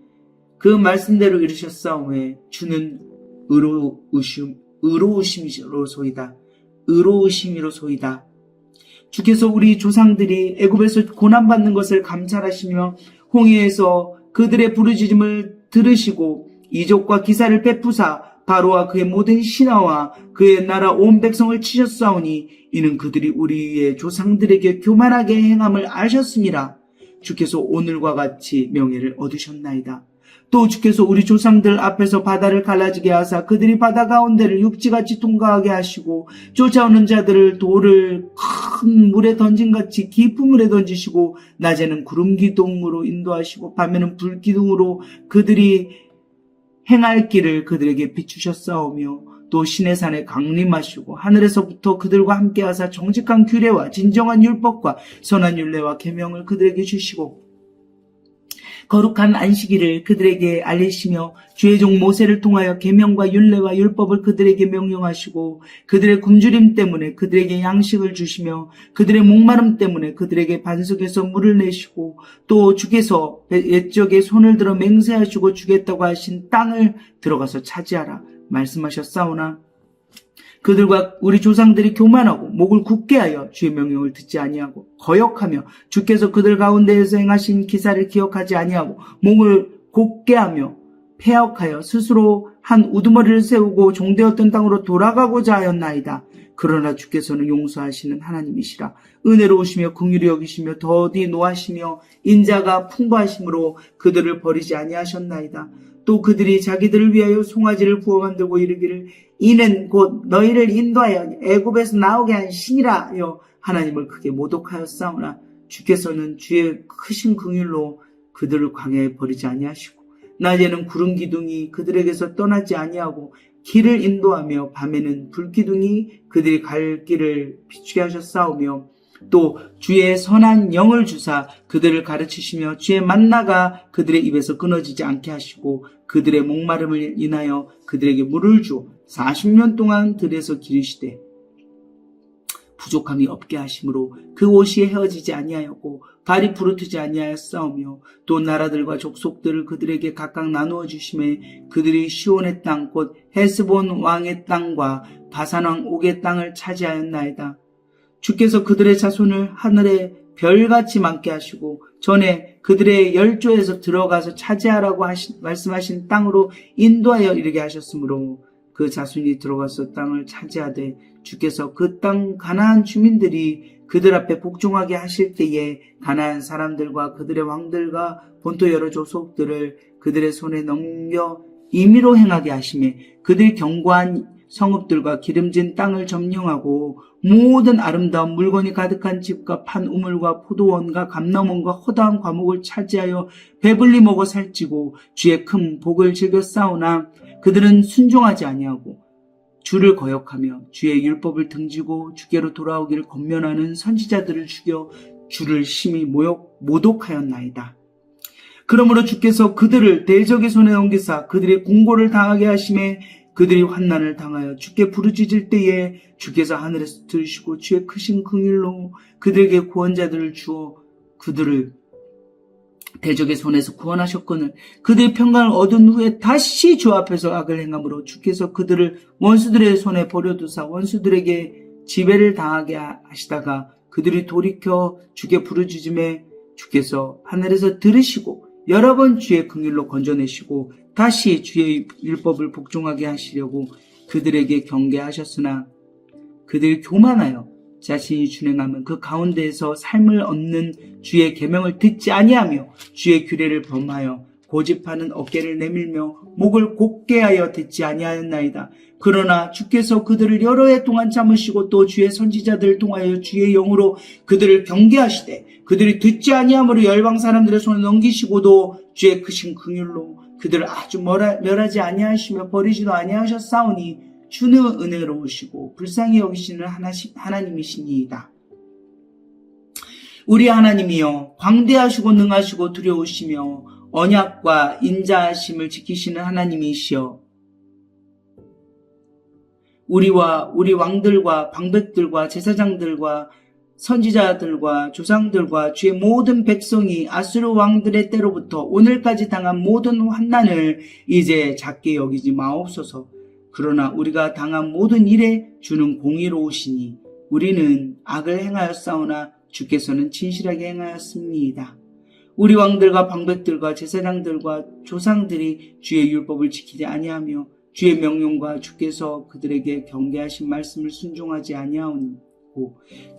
그 말씀대로 이루셨사오매 주는 의로우심이로소이다. 주께서 우리 조상들이 애굽에서 고난받는 것을 감찰하시며 홍해에서 그들의 부르짖음을 들으시고 이적과 기사를 베푸사 바로와 그의 모든 신하와 그의 나라 온 백성을 치셨사오니 이는 그들이 우리의 조상들에게 교만하게 행함을 아셨음이라. 주께서 오늘과 같이 명예를 얻으셨나이다. 또 주께서 우리 조상들 앞에서 바다를 갈라지게 하사 그들이 바다 가운데를 육지같이 통과하게 하시고 쫓아오는 자들을 돌을 큰 물에 던진같이 깊은 물에 던지시고 낮에는 구름 기둥으로 인도하시고 밤에는 불 기둥으로 그들이 행할 길을 그들에게 비추셨사오며 또 시내산에 강림하시고 하늘에서부터 그들과 함께 하사 정직한 규례와 진정한 율법과 선한 율례와 계명을 그들에게 주시고 거룩한 안식일을 그들에게 알리시며 주의 종 모세를 통하여 계명과 율례와 율법을 그들에게 명령하시고 그들의 굶주림 때문에 그들에게 양식을 주시며 그들의 목마름 때문에 그들에게 반석에서 물을 내시고 또 주께서 옛적에 손을 들어 맹세하시고 주겠다고 하신 땅을 들어가서 차지하라 말씀하셨사오나 그들과 우리 조상들이 교만하고 목을 굳게 하여 주의 명령을 듣지 아니하고 거역하며 주께서 그들 가운데에서 행하신 기사를 기억하지 아니하고 목을 곧게 하며 패역하여 스스로 한 우두머리를 세우고 종되었던 땅으로 돌아가고자 하였나이다. 그러나 주께서는 용서하시는 하나님이시라. 은혜로우시며 긍휼히 여기시며 더디 노하시며 인자가 풍부하심으로 그들을 버리지 아니하셨나이다. 또 그들이 자기들을 위하여 송아지를 구워 만들고 이르기를 이는 곧 너희를 인도하여 애굽에서 나오게 한 신이라 하여 하나님을 크게 모독하였사오나 주께서는 주의 크신 긍휼로 그들을 광야에 버리지 아니하시고 낮에는 구름 기둥이 그들에게서 떠나지 아니하고 길을 인도하며 밤에는 불 기둥이 그들이 갈 길을 비추게 하셨사오며 또 주의 선한 영을 주사 그들을 가르치시며 주의 만나가 그들의 입에서 끊어지지 않게 하시고 그들의 목마름을 인하여 그들에게 물을 주어 40년 동안 들에서 기르시되 부족함이 없게 하심으로 그 옷이 헤어지지 아니하였고 발이 부르트지 아니하였사오며 또 나라들과 족속들을 그들에게 각각 나누어 주심에 그들이 시온의 땅 곧 헤스본 왕의 땅과 바산 왕 옥의 땅을 차지하였나이다. 주께서 그들의 자손을 하늘의 별같이 많게 하시고 전에 그들의 열조에서 들어가서 차지하라고 말씀하신 땅으로 인도하여 이르게 하셨으므로 그 자손이 들어가서 땅을 차지하되 주께서 그 땅 가나안 주민들이 그들 앞에 복종하게 하실 때에 가나안 사람들과 그들의 왕들과 본토 여러 조속들을 그들의 손에 넘겨 임의로 행하게 하시매 그들이 견고한 성읍들과 기름진 땅을 점령하고 모든 아름다운 물건이 가득한 집과 판 우물과 포도원과 감람원과 허다한 과목을 차지하여 배불리 먹어 살찌고 주의 큰 복을 즐겨 싸우나 그들은 순종하지 아니하고 주를 거역하며 주의 율법을 등지고 주께로 돌아오기를 권면하는 선지자들을 죽여 주를 심히 모독하였나이다. 그러므로 주께서 그들을 대적의 손에 넘기사 그들의 궁고를 당하게 하심에 그들이 환난을 당하여 주께 부르짖을 때에 주께서 하늘에서 들으시고 주의 크신 긍휼로 그들에게 구원자들을 주어 그들을 대적의 손에서 구원하셨거늘 그들의 평강을 얻은 후에 다시 주 앞에서 악을 행함으로 주께서 그들을 원수들의 손에 버려두사 원수들에게 지배를 당하게 하시다가 그들이 돌이켜 주께 부르짖음에 주께서 하늘에서 들으시고 여러 번 주의 긍휼로 건져내시고 다시 주의 율법을 복종하게 하시려고 그들에게 경계하셨으나 그들이 교만하여 자신이 준행하면 그 가운데에서 삶을 얻는 주의 계명을 듣지 아니하며 주의 규례를 범하여 고집하는 어깨를 내밀며 목을 곧게 하여 듣지 아니하였나이다. 그러나 주께서 그들을 여러 해 동안 참으시고 또 주의 선지자들을 통하여 주의 영으로 그들을 경계하시되 그들이 듣지 아니함으로 열방 사람들의 손에 넘기시고도 주의 크신 긍휼로 그들을 아주 멸하지 아니하시며 버리지도 아니하셨사오니 주는 은혜로우시고 불쌍히 여기시는 하나님이시니이다. 우리 하나님이여 광대하시고 능하시고 두려우시며 언약과 인자하심을 지키시는 하나님이시여 우리와 우리 왕들과 방백들과 제사장들과 선지자들과 조상들과 주의 모든 백성이 아수르 왕들의 때로부터 오늘까지 당한 모든 환난을 이제 작게 여기지 마옵소서. 그러나 우리가 당한 모든 일에 주는 공의로우시니 우리는 악을 행하였사오나 주께서는 진실하게 행하였습니다. 우리 왕들과 방백들과 제사장들과 조상들이 주의 율법을 지키지 아니하며 주의 명령과 주께서 그들에게 경계하신 말씀을 순종하지 아니하오니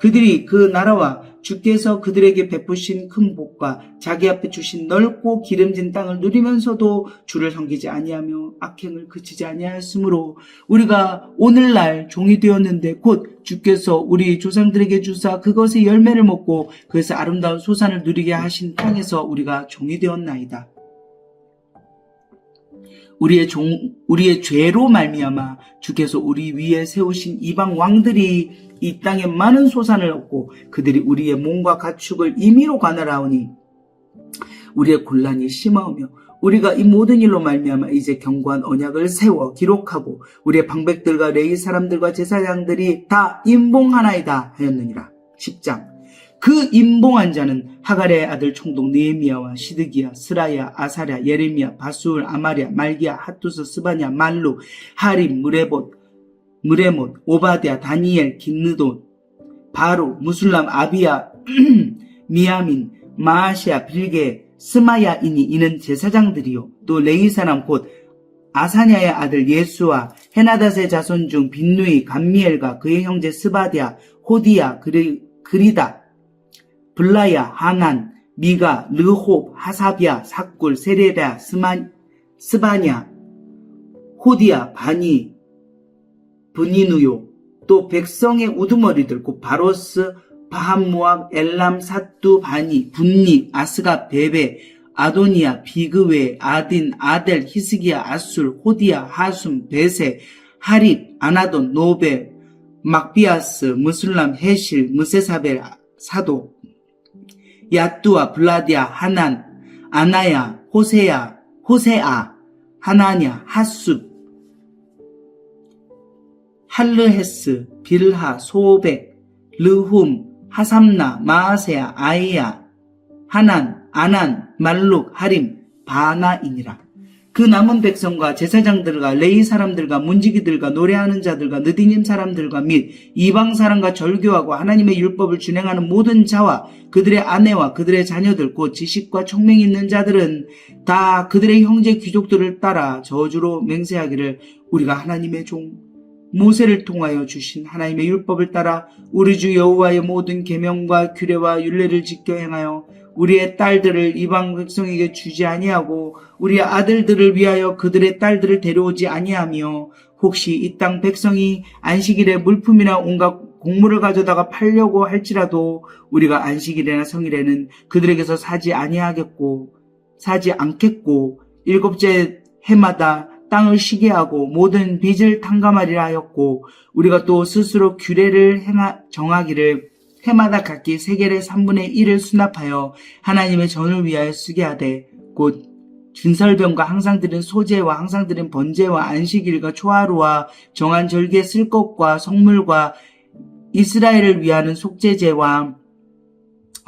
그들이 그 나라와 주께서 그들에게 베푸신 큰 복과 자기 앞에 주신 넓고 기름진 땅을 누리면서도 주를 섬기지 아니하며 악행을 그치지 아니하였으므로 우리가 오늘날 종이 되었는데 곧 주께서 우리 조상들에게 주사 그것의 열매를 먹고 그에서 아름다운 소산을 누리게 하신 땅에서 우리가 종이 되었나이다. 우리의 죄로 말미암아 주께서 우리 위에 세우신 이방 왕들이 이 땅에 많은 소산을 얻고 그들이 우리의 몸과 가축을 임의로 관할하오니 우리의 곤란이 심하오며 우리가 이 모든 일로 말미암아 이제 견고한 언약을 세워 기록하고 우리의 방백들과 레위 사람들과 제사장들이 다 임봉하나이다 하였느니라. 10장. 그 임봉한 자는 하갈의 아들 총독 느헤미야와 시드기야, 스라야, 아사랴, 예레미야, 바수울, 아마랴, 말기야, 핫두스, 스바냐, 말룩, 하림, 무레못, 오바댜, 다니엘, 긴느돈, 바로, 무술람, 아비야, 미야민, 마아시아, 빌게, 스마야이니 이는 제사장들이요. 또 레위 사람 곧 아사냐의 아들 예수와 헤나닷의 자손 중 빈누이, 감미엘과 그의 형제 스바디아, 호디야, 그리다, 블라야, 하난, 미가, 르홉, 하사비아, 삭굴, 세레랴, 스바냐, 호디야, 바니, 브니누요. 또 백성의 우두머리들 곧 바로스, 바함모압, 엘람, 사뚜, 바니, 분니, 아스가, 베베, 아도니아, 비그웨, 아딘, 아델, 히스기야, 아술, 호디야, 하숨, 베세, 하립, 아나돈, 노베, 막비아스, 무술람, 헤실, 무세사벨, 사도, 야뚜아, 블라디아, 하난, 아나야, 호세아, 하나냐, 하숲, 할르헤스, 빌하, 소백, 르훔, 하삼나, 마아세야, 아이야, 하난, 아난, 말룩, 하림, 바나이니라. 그 남은 백성과 제사장들과 레위 사람들과 문지기들과 노래하는 자들과 느디님 사람들과 및 이방 사람과 절교하고 하나님의 율법을 준행하는 모든 자와 그들의 아내와 그들의 자녀들 곧 지식과 총명이 있는 자들은 다 그들의 형제 귀족들을 따라 저주로 맹세하기를 우리가 하나님의 종 모세를 통하여 주신 하나님의 율법을 따라 우리 주 여호와의 모든 계명과 규례와 율례를 지켜 행하여 우리의 딸들을 이방 백성에게 주지 아니하고 우리의 아들들을 위하여 그들의 딸들을 데려오지 아니하며 혹시 이 땅 백성이 안식일에 물품이나 온갖 곡물을 가져다가 팔려고 할지라도 우리가 안식일이나 성일에는 그들에게서 사지 않겠고 일곱째 해마다 땅을 쉬게 하고 모든 빚을 탕감하리라 하였고 우리가 또 스스로 규례를 정하기를 해마다 각기 세겔의 3분의 1을 수납하여 하나님의 전을 위하여 쓰게 하되 곧 준설병과 항상 드린 소제와 항상 드린 번제와 안식일과 초하루와 정한 절기에 쓸 것과 성물과 이스라엘을 위하는 속죄제와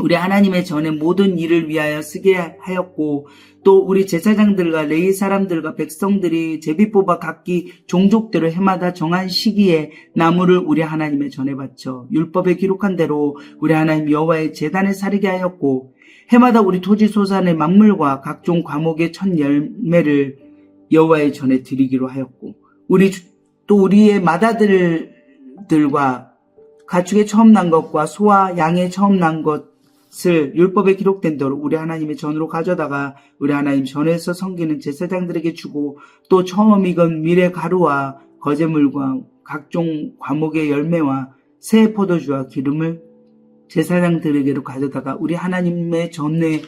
우리 하나님의 전의 모든 일을 위하여 쓰게 하였고 또 우리 제사장들과 레위 사람들과 백성들이 제비 뽑아 각기 종족대로 해마다 정한 시기에 나무를 우리 하나님의 전에 바쳐 율법에 기록한 대로 우리 하나님 여호와의 제단에 사르게 하였고 해마다 우리 토지 소산의 만물과 각종 과목의 첫 열매를 여호와의 전에 드리기로 하였고 우리의 맏아들들과 가축의 처음 난 것과 소와 양의 처음 난 것을 율법에 기록된 대로 우리 하나님의 전으로 가져다가 우리 하나님 전에서 섬기는 제사장들에게 주고 또 처음 익은 밀의 가루와 거제물과 각종 과목의 열매와 새 포도주와 기름을 제사장들에게로 가져다가 우리 하나님의 전에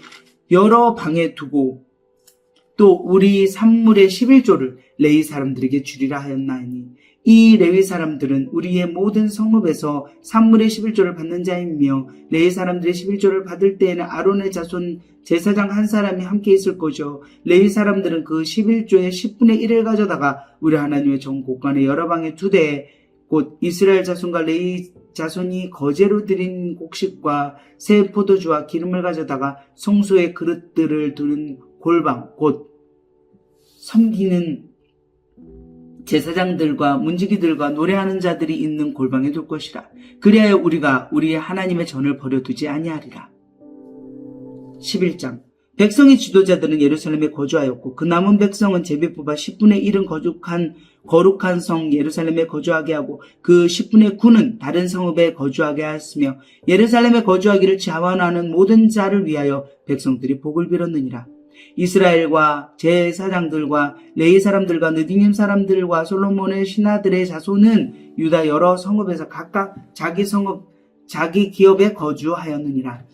여러 방에 두고 또 우리 산물의 11조를 레위 사람들에게 주리라 하였나니 이 레위 사람들은 우리의 모든 성읍에서 산물의 11조를 받는 자이며 레위 사람들의 11조를 받을 때에는 아론의 자손 제사장 한 사람이 함께 있을 것이요 레위 사람들은 그 11조의 10분의 1을 가져다가 우리 하나님의 전 곳간의 여러 방에 두되 곧 이스라엘 자손과 레위 자손이 거제로 드린 곡식과 새 포도주와 기름을 가져다가 성소의 그릇들을 두는 골방 곧 섬기는 제사장들과 문지기들과 노래하는 자들이 있는 골방에 둘 것이라. 그리하여 우리가 우리의 하나님의 전을 버려두지 아니하리라. 11장. 백성의 지도자들은 예루살렘에 거주하였고 그 남은 백성은 제비 뽑아 10분의 1은 거룩한 성 예루살렘에 거주하게 하고 그 10분의 9는 다른 성읍에 거주하게 하였으며 예루살렘에 거주하기를 자원하는 모든 자를 위하여 백성들이 복을 빌었느니라. 이스라엘과 제사장들과 레위 사람들과 느디님 사람들과 솔로몬의 신하들의 자손은 유다 여러 성읍에서 각각 자기 성읍 자기 기업에 거주하였느니라.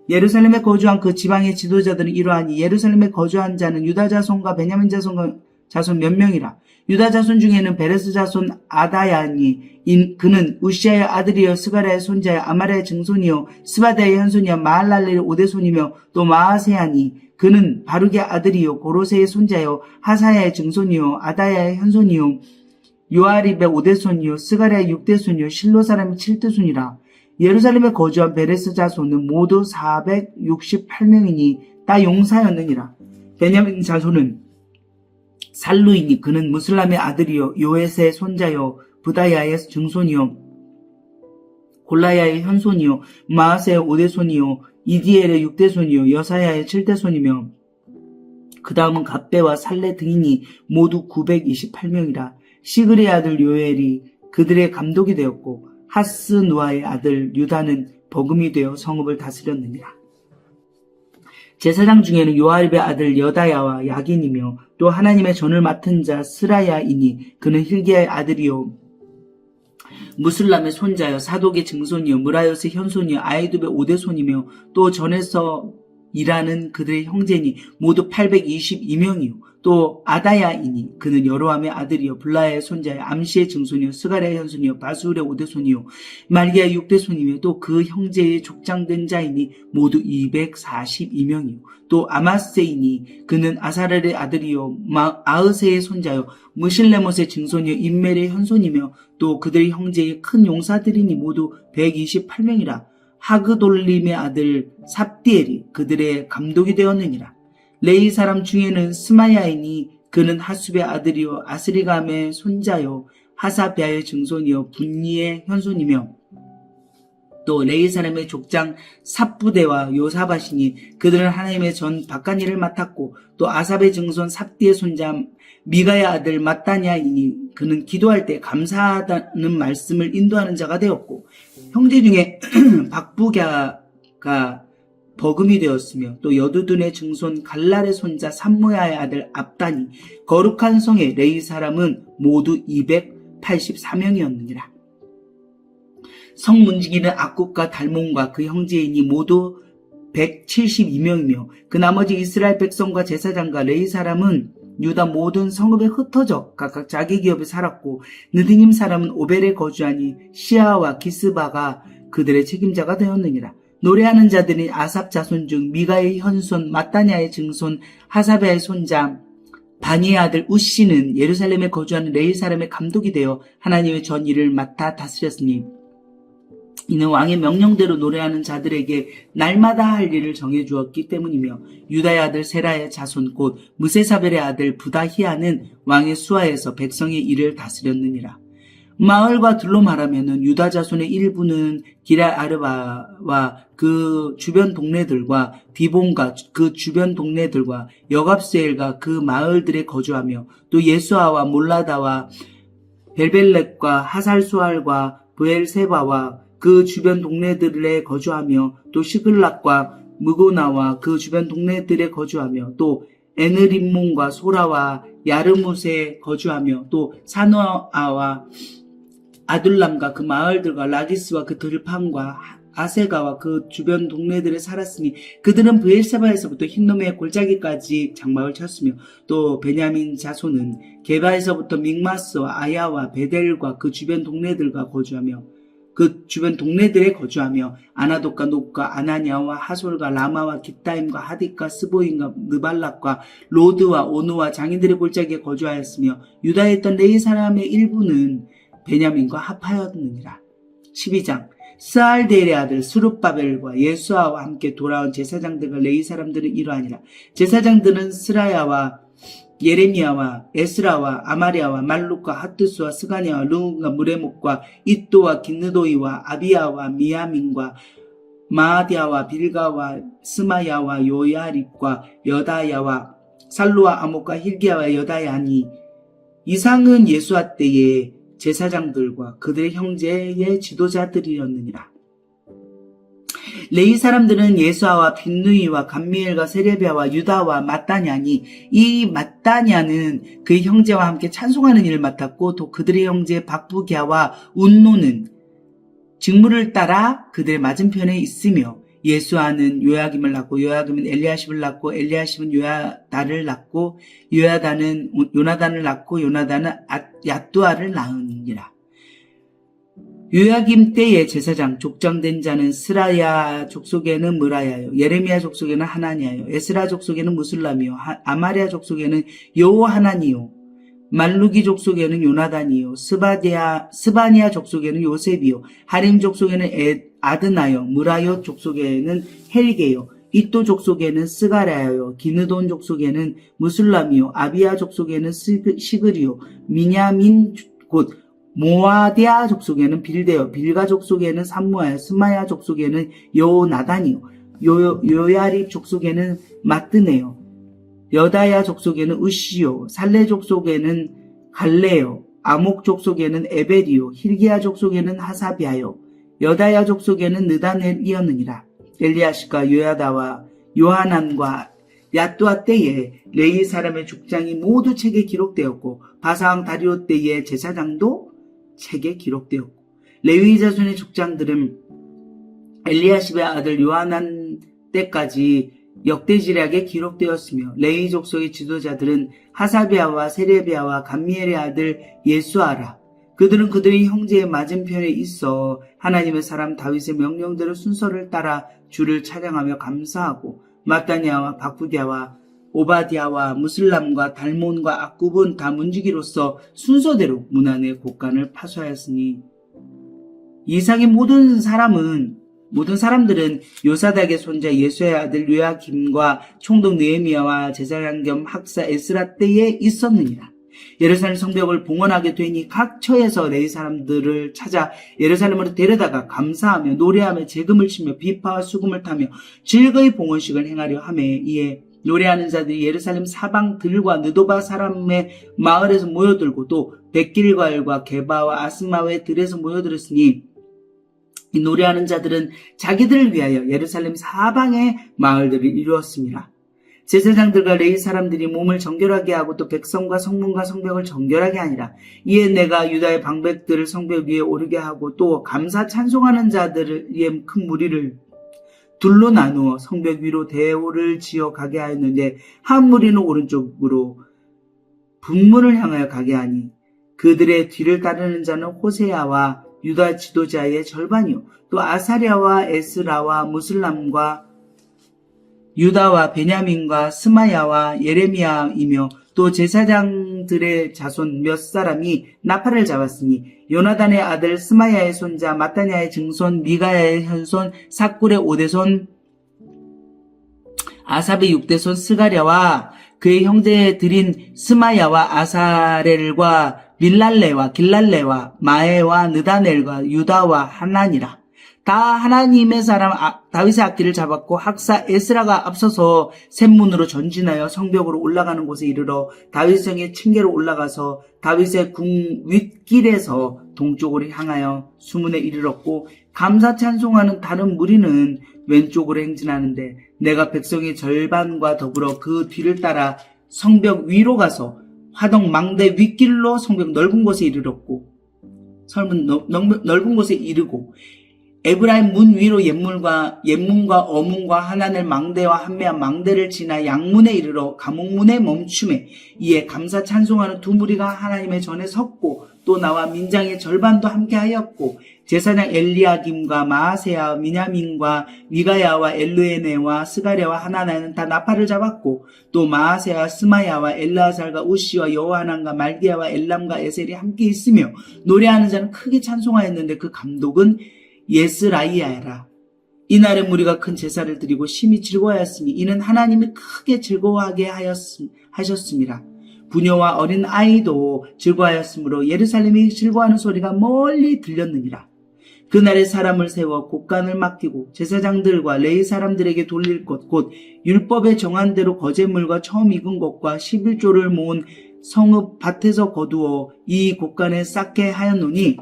예루살렘에 거주한 그 지방의 지도자들은 이러하니 예루살렘에 거주한 자는 유다 자손과 베냐민 자손 몇 명이라. 유다 자손 중에는 베레스 자손 아다야니 그는 우시아의 아들이요 스가랴의 손자여 아마랴의 증손이요 스바다의 현손이요 마할랄렐의 오대손이며 또 마아세야니 그는 바룩의 아들이요 고로세의 손자요 하사야의 증손이요 아다야의 현손이요 요아립의 오대손이요 스가랴의 육대손이요 실로 사람의 칠대손이라. 예루살렘에 거주한 베레스 자손은 모두 468명이니 다 용사였느니라. 베냐민 자손은 살루이니 그는 무슬람의 아들이요 요에스의 손자요 부다야의 증손이요 골라야의 현손이요 마아세의 오대손이요 이디엘의 육대손이요 여사야의 칠대손이며 그 다음은 갑배와 살레 등이니 모두 928명이라. 시그리의 아들 요엘이 그들의 감독이 되었고 하스누아의 아들 유다는 버금이 되어 성읍을 다스렸느니라. 제사장 중에는 요아립의 아들 여다야와 야긴이며 또 하나님의 전을 맡은 자 스라야이니 그는 힐기야의 아들이요 무슬람의 손자여 사독의 증손이요 무라요스의 현손이요 아이두의 오대손이며 또 전에서 일하는 그들의 형제니 모두 822명이요 또 아다야이니 그는 여로함의 아들이요 블라야의 손자여 암시의 증손이요 스가랴의 현손이요 바수울의 오대손이요 말기야의 육대손이며 또 그 형제의 족장된 자이니 모두 242명이요 또 아마세이니 그는 아사렐의 아들이요 아으세의 손자요 무실레못의 증손이요 임멜의 현손이며 또 그들의 형제의 큰 용사들이니 모두 128명이라. 하그돌림의 아들 삽디엘이 그들의 감독이 되었느니라. 레이 사람 중에는 스마야이니 그는 하숲의 아들이요 아스리감의 손자요 하사비아의 증손이요 분니의 현손이며 또 레이 사람의 족장 삽부대와 요사바시니 그들은 하나님의 전 바깥일을 맡았고 또 아삽의 증손 삽디의 손자 미가의 아들 마따냐이니 그는 기도할 때 감사하다는 말씀을 인도하는 자가 되었고 형제 중에 박부갸가 버금이 되었으며 또 여두둔의 증손 갈랄의 손자 삼모야의 아들 압단이 거룩한 성의 레이 사람은 모두 284명이었느니라. 성문지기는 악국과 달몬과 그 형제이니 모두 172명이며 그 나머지 이스라엘 백성과 제사장과 레이 사람은 유다 모든 성읍에 흩어져 각각 자기 기업에 살았고 느디님 사람은 오벨에 거주하니 시아와 기스바가 그들의 책임자가 되었느니라. 노래하는 자들이 아삽 자손 중 미가의 현손 마따냐의 증손 하사베의 손자 바니의 아들 우시는 예루살렘에 거주하는 레이 사람의 감독이 되어 하나님의 전 일을 맡아 다스렸으니 이는 왕의 명령대로 노래하는 자들에게 날마다 할 일을 정해주었기 때문이며 유다의 아들 세라의 자손 곧 무세사벨의 아들 부다히아는 왕의 수하에서 백성의 일을 다스렸느니라. 마을과 들로 말하면은 유다 자손의 일부는 기럇아르바와 그 주변 동네들과 디본과 그 주변 동네들과 여갑스엘과 그 마을들에 거주하며 또 예수아와 몰라다와 벨벨렛과 하살수알과 브엘세바와 그 주변 동네들에 거주하며 또 시글락과 무고나와 그 주변 동네들에 거주하며 또 에느림몬과 소라와 야르무세에 거주하며 또 사노아와 아둘람과 그 마을들과 라기스와 그 들판과 아세가와 그 주변 동네들에 살았으니 그들은 브엘세바에서부터 흰놈의 골짜기까지 장막을 쳤으며 또 베냐민 자손은 게바에서부터 믹마스와 아야와 베델과 그 주변 동네들과 거주하며 그 주변 동네들에 거주하며 아나돗과 높과 아나냐와 하솔과 라마와 깃다임과 하딕과 스보임과 느발락과 로드와 오누와 장인들의 골짜기에 거주하였으며 유다에 있던 레위 사람의 일부는 베냐민과 합하였느니라. 12장. 스알데엘의 아들 스룹바벨과 예수아와 함께 돌아온 제사장들과 레위 사람들은 이러하니라. 제사장들은 스라야와 예레미야와 에스라와 아마리아와 말룩과 핫두스와 스가냐와 르움과 무레목과 이또와 긴느도이와 아비야와 미야민과 마아디아와 빌가와 스마야와 요야립과 여다야와 살루와 아목과 힐기야와 여다야니 이상은 예수와 때의 제사장들과 그들의 형제의 지도자들이었느니라. 레위 사람들은 예수아와 빈누이와 감미엘과 세레비아와 유다와 마따냐니 이 마따냐는 그의 형제와 함께 찬송하는 일을 맡았고 또 그들의 형제 박부기야와 운노는 직무를 따라 그들의 맞은편에 있으며 예수아는 요야김을 낳고 요야김은 엘리야십을 낳고 엘리야십은 요야다를 낳고 요야다는 요나단을 낳고 요나단은 야뚜아를 낳으니라. 요야김 때의 제사장 족장된 자는 스라야 족속에는 무라야요 예레미야 족속에는 하나니야요 에스라 족속에는 무슬람이요 아마리아 족속에는 여호하나니요 말루기 족속에는 요나단이요 스바니아 족속에는 요셉이요 하림 족속에는 아드나요 무라요 족속에는 헬게요 이또 족속에는 스가랴요 기느돈 족속에는 무슬람이요 아비야 족속에는 시그리요 미냐민 곧 모아디아 족속에는 빌데요 빌가 족속에는 삼무아요 스마야 족속에는 요나단이요 요야립 족속에는 마뜨네요 여다야 족속에는 으시요 살레 족속에는 갈레요 아목 족속에는 에벨이요 힐기야 족속에는 하사비아요 여다야 족속에는 느다넬이었느니라. 엘리야십과 요야다와 요하난과 야뚜아 때에 레위 사람의 족장이 모두 책에 기록되었고 바사왕 다리오 때의 제사장도 책에 기록되었고 레위 자손의 족장들은 엘리야십의 아들 요하난 때까지 역대지략에 기록되었으며 레위 족속의 지도자들은 하사비아와 세레비아와 감미엘의 아들 예수아라. 그들은 그들의 형제의 맞은편에 있어 하나님의 사람 다윗의 명령대로 순서를 따라 주를 찬양하며 감사하고 마따냐와 박부디아와 오바디아와 무슬람과 달몬과 악굽은 다 문지기로서 순서대로 문 안의 곳간을 파수하였으니 이상의 모든 사람들은 요사닥의 손자 예수의 아들 요야김과 총독 느헤미야와 제사장 겸 학사 에스라 때에 있었느니라. 예루살렘 성벽을 봉헌하게 되니 각 처에서 레위 사람들을 찾아 예루살렘으로 데려다가 감사하며 노래하며 재금을 치며 비파와 수금을 타며 즐거이 봉헌식을 행하려 하매 이에 노래하는 자들이 예루살렘 사방들과 느도바 사람의 마을에서 모여들고 또 백길과일과 게바와 아스마의 들에서 모여들었으니 이 노래하는 자들은 자기들을 위하여 예루살렘 사방의 마을들을 이루었습니다. 제사장들과 레위 사람들이 몸을 정결하게 하고 또 백성과 성문과 성벽을 정결하게 하니라. 이에 내가 유다의 방백들을 성벽 위에 오르게 하고 또 감사 찬송하는 자들의 큰 무리를 둘로 나누어 성벽 위로 대오를 지어 가게 하였는데 한 무리는 오른쪽으로 분문을 향하여 가게 하니 그들의 뒤를 따르는 자는 호세아와 유다 지도자의 절반이요 또 아사랴와 에스라와 무슬람과 유다와 베냐민과 스마야와 예레미야이며 또 제사장들의 자손 몇 사람이 나팔을 잡았으니 요나단의 아들 스마야의 손자 마따냐의 증손 미가야의 현손 삭굴의 5대손 아삽의 6대손 스가랴와 그의 형제들인 스마야와 아사렐과 밀랄레와 길랄레와 마에와 느다넬과 유다와 하나니라. 다 하나님의 사람 다윗의 악기를 잡았고 학사 에스라가 앞서서 샘문으로 전진하여 성벽으로 올라가는 곳에 이르러 다윗성의 층계로 올라가서 다윗의 궁 윗길에서 동쪽으로 향하여 수문에 이르렀고 감사 찬송하는 다른 무리는 왼쪽으로 행진하는데 내가 백성의 절반과 더불어 그 뒤를 따라 성벽 위로 가서 화덕 망대 윗길로 성벽 넓은 곳에 이르렀고 넓은 곳에 이르고 에브라임 문 위로 옛문과 어문과 하나넬 망대와 한매한 망대를 지나 양문에 이르러 감옥문에 멈춤에 이에 감사 찬송하는 두 무리가 하나님의 전에 섰고 또 나와 민장의 절반도 함께하였고 제사장 엘리야김과 마아세야 미냐민과 미가야와 엘르에네와 스가랴와 하나나는 다 나팔을 잡았고 또 마아세야 스마야와 엘르아살과 우시와 여호하난과 말기야와 엘람과 에셀이 함께 있으며 노래하는 자는 크게 찬송하였는데 그 감독은 예스라이야라. 이날에 무리가 큰 제사를 드리고 심히 즐거워하였으니 이는 하나님이 크게 즐거워하게 하셨습니다. 부녀와 어린 아이도 즐거워하였으므로 예루살렘이 즐거워하는 소리가 멀리 들렸느니라. 그날에 사람을 세워 곡간을 맡기고 제사장들과 레위 사람들에게 돌릴 것 곧 율법에 정한 대로 거제물과 처음 익은 것과 11조를 모은 성읍 밭에서 거두어 이 곡간에 쌓게 하였노니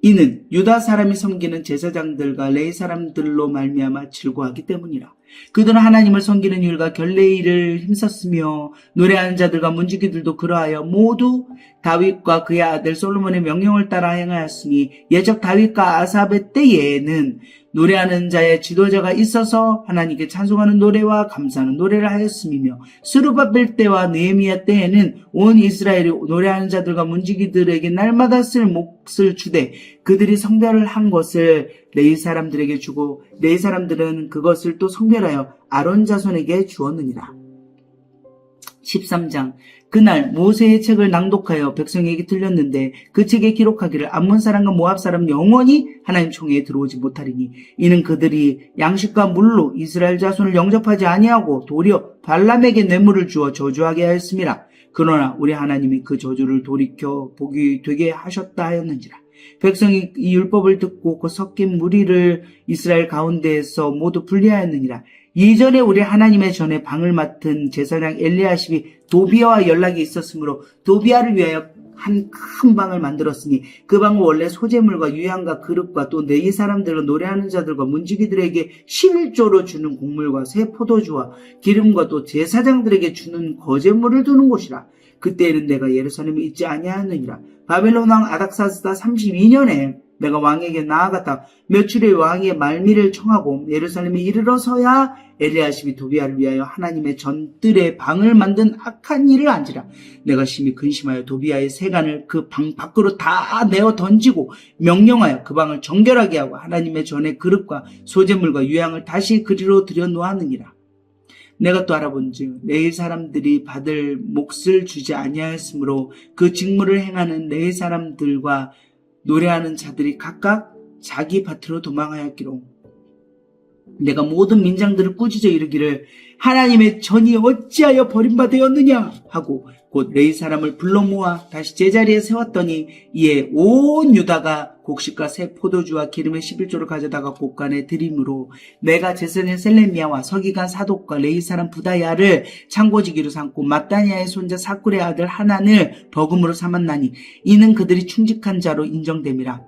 이는 유다 사람이 섬기는 제사장들과 레위 사람들로 말미암아 즐거워하기 때문이라. 그들은 하나님을 섬기는 일과 결례일을 힘썼으며 노래하는 자들과 문지기들도 그러하여 모두 다윗과 그의 아들 솔로몬의 명령을 따라 행하였으니 예적 다윗과 아삽의 때에는 노래하는 자의 지도자가 있어서 하나님께 찬송하는 노래와 감사하는 노래를 하였음이며 스룹바벨 때와 느헤미야 때에는 온 이스라엘이 노래하는 자들과 문지기들에게 날마다 쓸 몫을 주되 그들이 성별을 한 것을 레위 사람들에게 주고 레위 사람들은 그것을 또 성별하여 아론 자손에게 주었느니라. 13장 그날 모세의 책을 낭독하여 백성에게 들렸는데 그 책에 기록하기를 암몬 사람과 모압 사람 영원히 하나님 총회에 들어오지 못하리니 이는 그들이 양식과 물로 이스라엘 자손을 영접하지 아니하고 도리어 발람에게 뇌물을 주어 저주하게 하였음이라. 그러나 우리 하나님이 그 저주를 돌이켜 복이 되게 하셨다 하였는지라. 백성이 이 율법을 듣고 그 섞인 무리를 이스라엘 가운데에서 모두 분리하였느니라. 이전에 우리 하나님의 전에 방을 맡은 제사장 엘리야십이 도비아와 연락이 있었으므로 도비아를 위하여 한 큰 방을 만들었으니 그 방은 원래 소재물과 유향과 그릇과 또 레위 사람들과 노래하는 자들과 문지기들에게 11조로 주는 곡물과 새 포도주와 기름과 또 제사장들에게 주는 거제물을 두는 곳이라. 그때에는 내가 예루살렘에 있지 아니하였느니라. 바벨론 왕 아닥사스다 32년에 내가 왕에게 나아갔다 며칠의 왕의 말미를 청하고 예루살렘에 이르러서야 엘리야십이 도비아를 위하여 하나님의 전뜰에 방을 만든 악한 일을 안지라. 내가 심히 근심하여 도비아의 세간을 그 방 밖으로 다 내어 던지고 명령하여 그 방을 정결하게 하고 하나님의 전의 그릇과 소재물과 유향을 다시 그리로 들여놓았느니라. 내가 또 알아본즉 레위 사람들이 받을 몫을 주지 아니하였으므로 그 직무를 행하는 레위 사람들과 노래하는 자들이 각각 자기 밭으로 도망하였기로 내가 모든 민장들을 꾸짖어 이르기를 하나님의 전이 어찌하여 버림받았느냐 하고 곧 레위 사람을 불러 모아 다시 제자리에 세웠더니 이에 온 유다가 곡식과 새 포도주와 기름의 11조를 가져다가 곡간에 드림으로 내가 제사장 셀레미야와 서기관 사독과 레위 사람 부다야를 창고지기로 삼고 mat다니아의 손자 사쿨의 아들 하난을 버금으로 삼았나니 이는 그들이 충직한 자로 인정됨이라.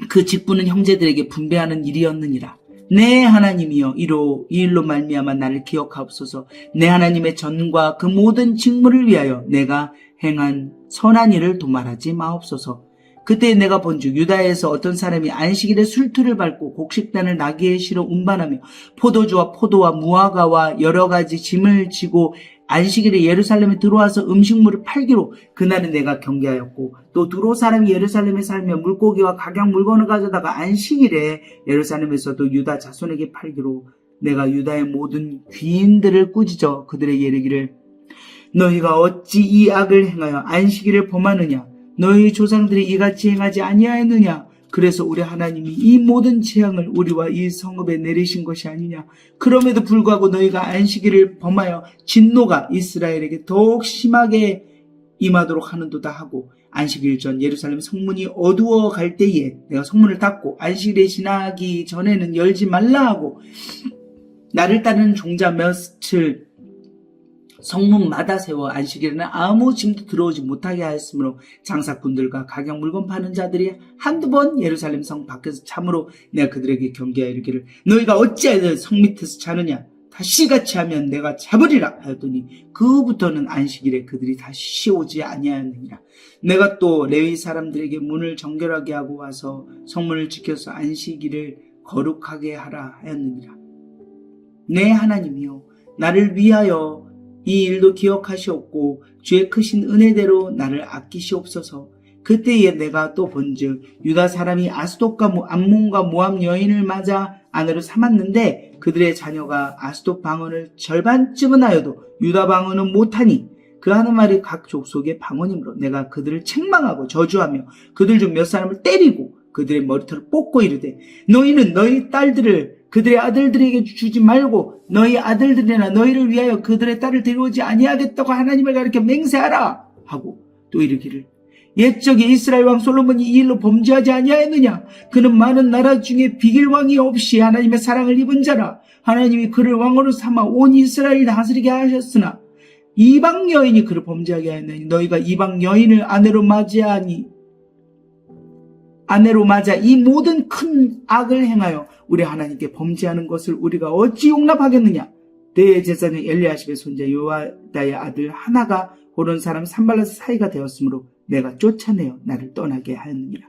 그 직분은 형제들에게 분배하는 일이었느니라. 내 하나님이여 이 일로 말미암아 나를 기억하옵소서. 내 하나님의 전과 그 모든 직무를 위하여 내가 행한 선한 일을 도말하지 마옵소서. 그때 내가 본즉 유다에서 어떤 사람이 안식일에 술투를 밟고 곡식단을 나귀에 실어 운반하며 포도주와 포도와 무화과와 여러 가지 짐을 지고 안식일에 예루살렘에 들어와서 음식물을 팔기로 그날은 내가 경계하였고 또 두로 사람이 예루살렘에 살며 물고기와 각양 물건을 가져다가 안식일에 예루살렘에서도 유다 자손에게 팔기로 내가 유다의 모든 귀인들을 꾸짖어 그들에게 이르기를 너희가 어찌 이 악을 행하여 안식일을 범하느냐 너희 조상들이 이같이 행하지 아니하였느냐 그래서 우리 하나님이 이 모든 재앙을 우리와 이 성읍에 내리신 것이 아니냐. 그럼에도 불구하고 너희가 안식일을 범하여 진노가 이스라엘에게 더욱 심하게 임하도록 하는도다 하고 안식일 전 예루살렘 성문이 어두워 갈 때에 내가 성문을 닫고 안식일에 지나기 전에는 열지 말라 하고 나를 따르는 종자 몇을 성문마다 세워 안식일에는 아무 짐도 들어오지 못하게 하였으므로 장사꾼들과 각양 물건 파는 자들이 한두 번 예루살렘 성 밖에서 참으로 내가 그들에게 경계하여 이르기를 너희가 어찌하여 성 밑에서 자느냐 다시같이 하면 내가 잡으리라 하였더니 그부터는 안식일에 그들이 다시 오지 아니하였느니라. 내가 또 레위 사람들에게 문을 정결하게 하고 와서 성문을 지켜서 안식일을 거룩하게 하라 하였느니라. 내 하나님이여 나를 위하여 이 일도 기억하시옵고 주의 크신 은혜대로 나를 아끼시옵소서. 그때에 내가 또 본즉 유다 사람이 아스돗과 암몬과 모압 여인을 맞아 아내로 삼았는데 그들의 자녀가 아스돗 방언을 절반쯤은 하여도 유다 방언은 못하니 그 하는 말이 각 족속의 방언이므로 내가 그들을 책망하고 저주하며 그들 중 몇 사람을 때리고 그들의 머리털을 뽑고 이르되 너희는 너희 딸들을 그들의 아들들에게 주지 말고 너희 아들들이나 너희를 위하여 그들의 딸을 데려오지 아니하겠다고 하나님을 가리켜 맹세하라 하고 또 이르기를 옛적에 이스라엘 왕 솔로몬이 이 일로 범죄하지 아니하였느냐. 그는 많은 나라 중에 비길 왕이 없이 하나님의 사랑을 입은 자라. 하나님이 그를 왕으로 삼아 온 이스라엘을 다스리게 하셨으나 이방 여인이 그를 범죄하게 하였느니 너희가 이방 여인을 아내로 맞아 이 모든 큰 악을 행하여 우리 하나님께 범죄하는 것을 우리가 어찌 용납하겠느냐. 대제사장 엘리야십의 손자 요아다의 아들 하나가 고른 사람 산발랏 사이가 되었으므로 내가 쫓아내어 나를 떠나게 하였느니라.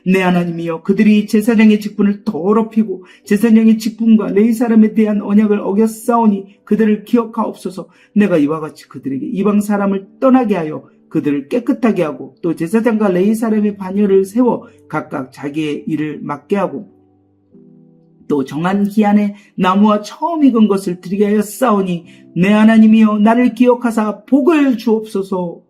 내 하나님이여 그들이 제사장의 직분을 더럽히고 제사장의 직분과 레위 사람에 대한 언약을 어겼사오니 그들을 기억하옵소서. 내가 이와 같이 그들에게 이방 사람을 떠나게 하여 그들을 깨끗하게 하고 또 제사장과 레위 사람의 반열을 세워 각각 자기의 일을 맡게 하고 또 정한 기한에 나무와 처음 익은 것을 드리게 하였사오니 내 하나님이여 나를 기억하사 복을 주옵소서.